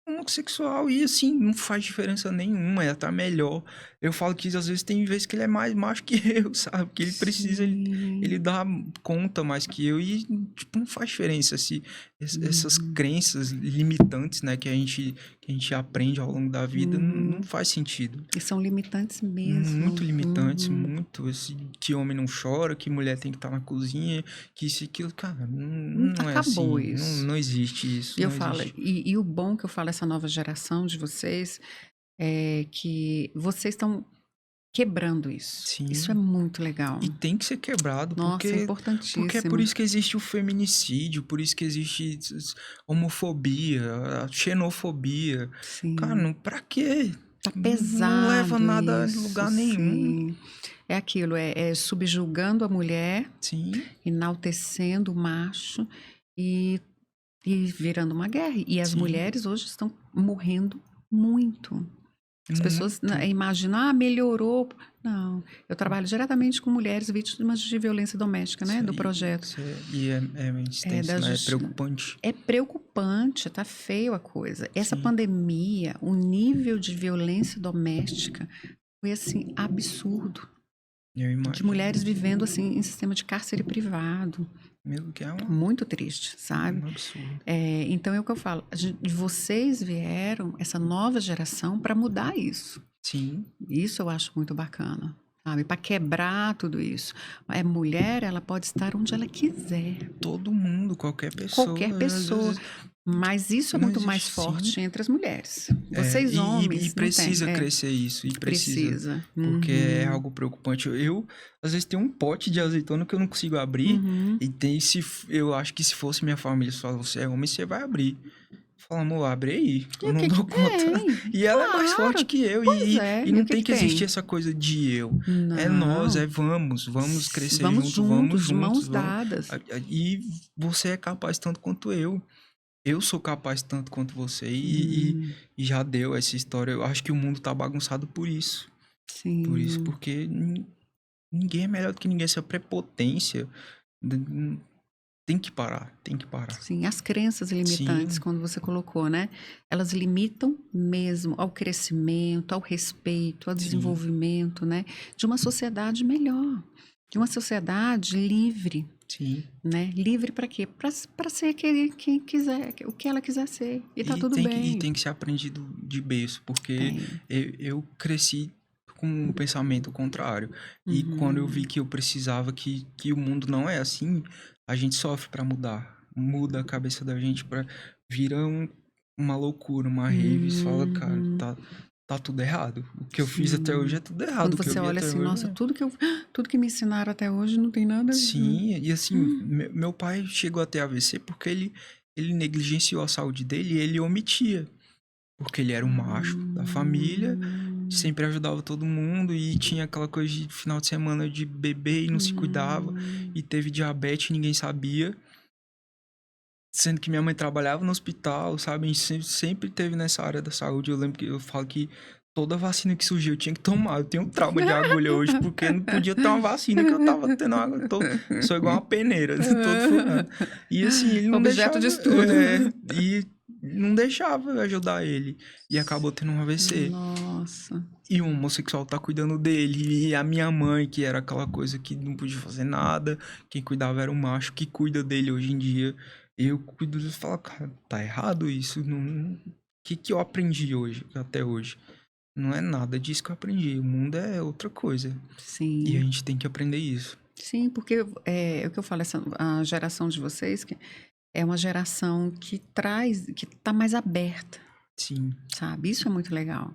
S2: homossexual, e assim, não faz diferença nenhuma, é até melhor. Eu falo que às vezes tem vezes que ele é mais macho que eu, sabe? Que ele precisa, ele dá conta mais que eu, e tipo, não faz diferença se essas crenças limitantes, né, que a gente aprende ao longo da vida, não faz sentido.
S1: E são limitantes mesmo.
S2: Muito limitantes, muito. Que homem não chora, que mulher tem que estar na cozinha, que isso e aquilo. Cara, não é assim.
S1: Acabou isso.
S2: Não existe isso.
S1: E eu falo, e o bom que eu falo, essa nova geração de vocês, é que vocês estão quebrando isso.
S2: Sim.
S1: Isso é muito legal.
S2: E tem que ser quebrado.
S1: Nossa, é importantíssimo.
S2: Porque é por isso que existe o feminicídio, por isso que existe homofobia, a xenofobia.
S1: Sim.
S2: Cara, pra quê?
S1: Tá pesado.
S2: Não leva nada
S1: isso,
S2: a lugar nenhum.
S1: Sim. É aquilo, é subjugando a mulher,
S2: sim,
S1: enaltecendo o macho e virando uma guerra. E as mulheres hoje estão morrendo muito. As pessoas imaginam, melhorou. Não, eu trabalho diretamente com mulheres vítimas de violência doméstica, né, do projeto.
S2: E é extenso, né? É preocupante.
S1: É preocupante, tá feio a coisa. Essa pandemia, o nível de violência doméstica foi, assim, absurdo.
S2: Eu imagino.
S1: De mulheres vivendo, assim, em sistema de cárcere privado.
S2: Mesmo que é
S1: muito triste, sabe?
S2: Um absurdo.
S1: Então é o que eu falo. Vocês vieram, essa nova geração, para mudar isso.
S2: Sim.
S1: Isso eu acho muito bacana, sabe? Para quebrar tudo isso. A mulher, ela pode estar onde ela quiser.
S2: Todo mundo, qualquer pessoa.
S1: Qualquer pessoa. Mas isso é muito mais forte entre as mulheres. Vocês, homens,
S2: e precisa crescer isso. E precisa. Porque é algo preocupante. Eu, às vezes, tenho um pote de azeitona que eu não consigo abrir. E eu acho que se fosse minha família, se fala, você é homem, você vai abrir. Fala, amor, abre aí. Eu não dou conta. E ela é mais forte que eu. E não tem que existir essa coisa de eu. Não. É nós, vamos crescer vamos juntos,
S1: mãos dadas.
S2: E você é capaz tanto quanto eu. Eu sou capaz tanto quanto você. E já deu essa história. Eu acho que o mundo tá bagunçado por isso.
S1: Sim.
S2: Por isso, porque ninguém é melhor do que ninguém. Essa prepotência tem que parar.
S1: Sim, as crenças limitantes, quando você colocou, né? Elas limitam mesmo ao crescimento, ao respeito, ao desenvolvimento, né? De uma sociedade melhor. De uma sociedade livre.
S2: Sim.
S1: Né? Livre para quê? Para ser quem quiser, o que ela quiser ser. E tá tudo bem.
S2: E tem que ser aprendido de berço, porque eu cresci com um pensamento contrário. E quando eu vi que eu precisava, que o mundo não é assim, a gente sofre para mudar. Muda a cabeça da gente para virar uma loucura, uma rave. E fala, cara, tá tudo errado. O que eu fiz até hoje é tudo errado.
S1: Quando você olha assim, nossa, tudo que me ensinaram até hoje não tem nada a ver.
S2: Sim, e assim, meu pai chegou até AVC porque ele negligenciou a saúde dele e ele omitia. Porque ele era um macho da família, sempre ajudava todo mundo e tinha aquela coisa de final de semana de beber e não se cuidava. E teve diabetes e ninguém sabia. Sendo que minha mãe trabalhava no hospital, sabe? Sempre teve nessa área da saúde. Eu lembro que eu falo que toda vacina que surgiu eu tinha que tomar. Eu tenho trauma de agulha hoje, porque não podia ter uma vacina que eu tava tendo água. Sou igual uma peneira, todo furado. E assim, ele não
S1: Objeto
S2: deixava...
S1: de estudo.
S2: E não deixava eu ajudar ele. E acabou tendo um AVC.
S1: Nossa.
S2: E o homossexual tá cuidando dele. E a minha mãe, que era aquela coisa que não podia fazer nada. Quem cuidava era o macho, que cuida dele hoje em dia. Eu cuido dele e falo, cara, tá errado isso. Não... O que eu aprendi hoje, até hoje? Não é nada disso que eu aprendi. O mundo é outra coisa.
S1: Sim.
S2: E a gente tem que aprender isso.
S1: Sim, porque é o que eu falo, a geração de vocês que é uma geração que tá mais aberta.
S2: Sim.
S1: Sabe? Isso é muito legal.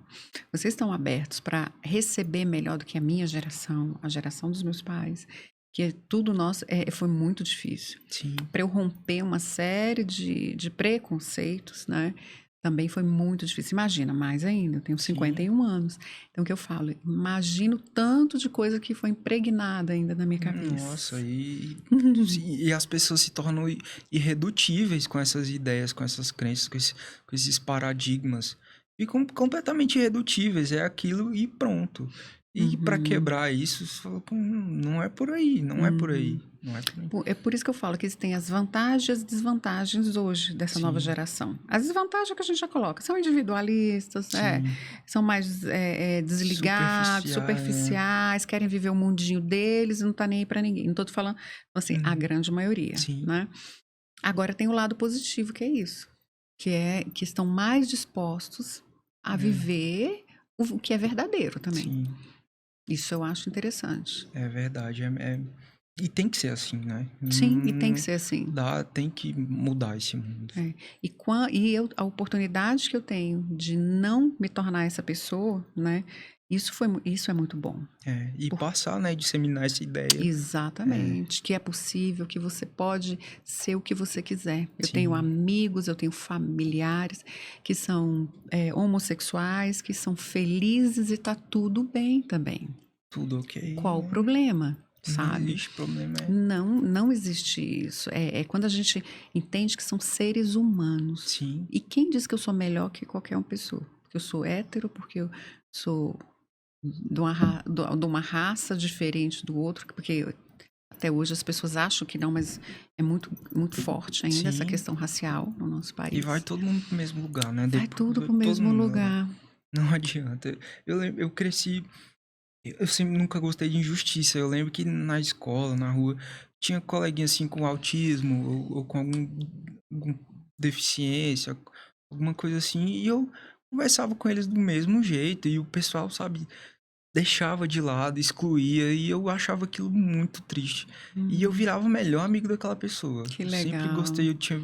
S1: Vocês estão abertos para receber melhor do que a minha geração, a geração dos meus pais, que tudo nosso foi muito difícil.
S2: Sim.
S1: Para eu romper uma série de preconceitos, né? Também foi muito difícil. Imagina, mais ainda, eu tenho 51 anos. Então, o que eu falo? Imagino tanto de coisa que foi impregnada ainda na minha cabeça.
S2: Nossa, e as pessoas se tornam irredutíveis com essas ideias, com essas crenças, com esses paradigmas. Ficam completamente irredutíveis, é aquilo e pronto. E para quebrar isso, você fala, não é por aí, não é por aí. Não é por aí.
S1: É por isso que eu falo que existem as vantagens e as desvantagens hoje dessa nova geração. As desvantagens que a gente já coloca são individualistas, são mais desligados, superficiais, querem viver o mundinho deles e não tá nem aí para ninguém. Não tô te falando, assim, a grande maioria, né? Agora tem o lado positivo, que é isso, que estão mais dispostos a viver o que é verdadeiro também.
S2: Sim.
S1: Isso eu acho interessante.
S2: É verdade. E tem que ser assim, né?
S1: Sim, e tem que ser assim.
S2: Tem que mudar esse mundo.
S1: A oportunidade que eu tenho de não me tornar essa pessoa, né? Isso é muito bom.
S2: Passar, né? Disseminar essa ideia.
S1: Exatamente. Que é possível, que você pode ser o que você quiser. Eu tenho amigos, eu tenho familiares que são homossexuais, que são felizes e tá tudo bem também.
S2: Tudo ok.
S1: Qual o problema? Sabe?
S2: Não existe problema.
S1: Não existe isso. É quando a gente entende que são seres humanos.
S2: Sim.
S1: E quem diz que eu sou melhor que qualquer uma pessoa? Porque eu sou hétero, porque eu sou de uma raça diferente do outro, porque até hoje as pessoas acham que não, mas é muito, muito forte ainda essa questão racial no nosso país.
S2: E vai todo mundo pro mesmo lugar, né?
S1: Vai tudo pro mesmo lugar.
S2: Não adianta. Eu cresci... Eu sempre nunca gostei de injustiça. Eu lembro que na escola, na rua, tinha coleguinha assim com autismo ou com alguma deficiência, alguma coisa assim, e eu conversava com eles do mesmo jeito, e o pessoal, sabe, deixava de lado, excluía, e eu achava aquilo muito triste. E eu virava o melhor amigo daquela pessoa.
S1: Que legal.
S2: Sempre gostei, eu tinha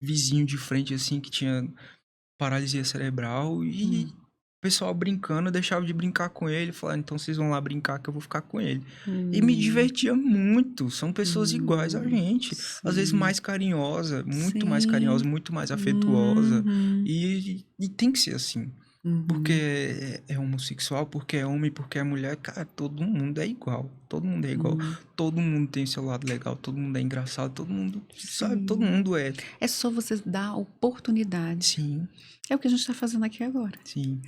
S2: vizinho de frente assim que tinha paralisia cerebral e o pessoal brincando, eu deixava de brincar com ele, falava, então vocês vão lá brincar que eu vou ficar com ele. E me divertia muito, são pessoas iguais a gente, às vezes mais carinhosa, muito mais carinhosa, muito mais afetuosa, e tem que ser assim, porque é homossexual, porque é homem, porque é mulher, cara, todo mundo é igual, todo mundo é igual, todo mundo tem seu lado legal, todo mundo é engraçado, todo mundo, sabe, todo mundo é.
S1: É só você dar oportunidade.
S2: Sim.
S1: É o que a gente tá fazendo aqui agora.
S2: Sim.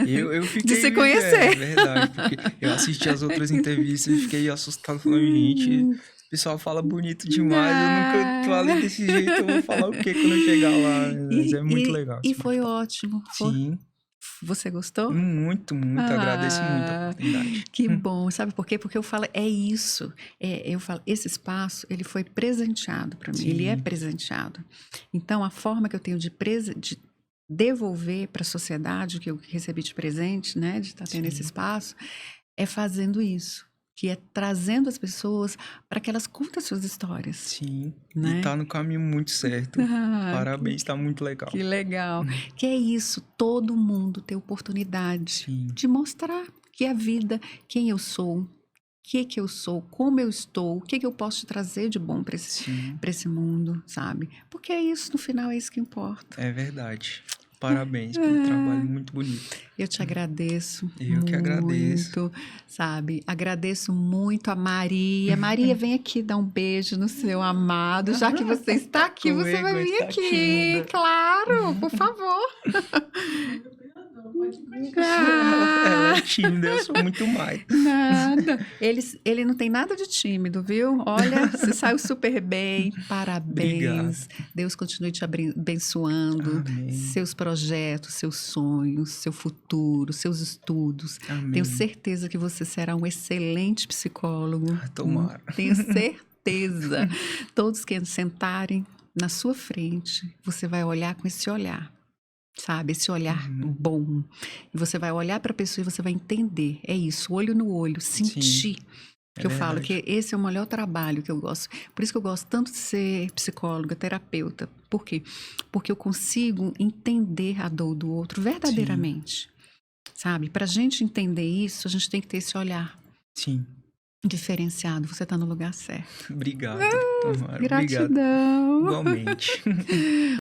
S2: Eu fiquei...
S1: De se conhecer.
S2: É verdade, porque eu assisti as outras entrevistas e fiquei assustado, falando, gente, o pessoal fala bonito demais, eu nunca falei desse jeito, eu vou falar o quê quando eu chegar lá? Mas é muito legal.
S1: E foi ótimo.
S2: Sim.
S1: Você gostou?
S2: Muito, agradeço muito a oportunidade.
S1: Que bom, sabe por quê? Porque eu falo, é isso. Eu falo, esse espaço, ele foi presenteado para mim, ele é presenteado. Então, a forma que eu tenho de devolver para a sociedade o que eu recebi de presente, né, de estar tendo esse espaço, é fazendo isso, que é trazendo as pessoas para que elas contem suas histórias.
S2: Sim,
S1: né?
S2: E tá no caminho muito certo. Parabéns, tá muito legal.
S1: Que legal. Que é isso, todo mundo tem oportunidade de mostrar que a vida, quem eu sou, o que eu sou, como eu estou, o que eu posso te trazer de bom para esse mundo, sabe? Porque é isso, no final, é isso que importa.
S2: É verdade. Parabéns pelo trabalho muito bonito.
S1: Eu te agradeço.
S2: Eu que agradeço.
S1: Muito, sabe? Agradeço muito a Maria. Maria, vem aqui dar um beijo no seu amado. Já que você está aqui, você vai vir aqui. Claro, por favor.
S2: Ela é tímida, eu sou muito mais.
S1: Nada. Ele não tem nada de tímido, viu? Olha, você saiu super bem. Parabéns.
S2: Obrigado.
S1: Deus continue te abençoando.
S2: Amém.
S1: Seus projetos, seus sonhos, seu futuro, seus estudos.
S2: Amém.
S1: Tenho certeza que você será um excelente psicólogo.
S2: Tomara.
S1: Tenho certeza. Todos que sentarem na sua frente, você vai olhar com esse olhar. Sabe? Esse olhar bom. E você vai olhar para a pessoa e você vai entender. É isso, olho no olho, sentir.
S2: Sim,
S1: que eu falo que esse é o melhor trabalho que eu gosto. Por isso que eu gosto tanto de ser psicóloga, terapeuta. Por quê? Porque eu consigo entender a dor do outro verdadeiramente. Sim. Sabe? Para a gente entender isso, a gente tem que ter esse olhar.
S2: Sim.
S1: Diferenciado. Você está no lugar certo.
S2: Obrigado.
S1: Gratidão.
S2: Obrigado. Igualmente.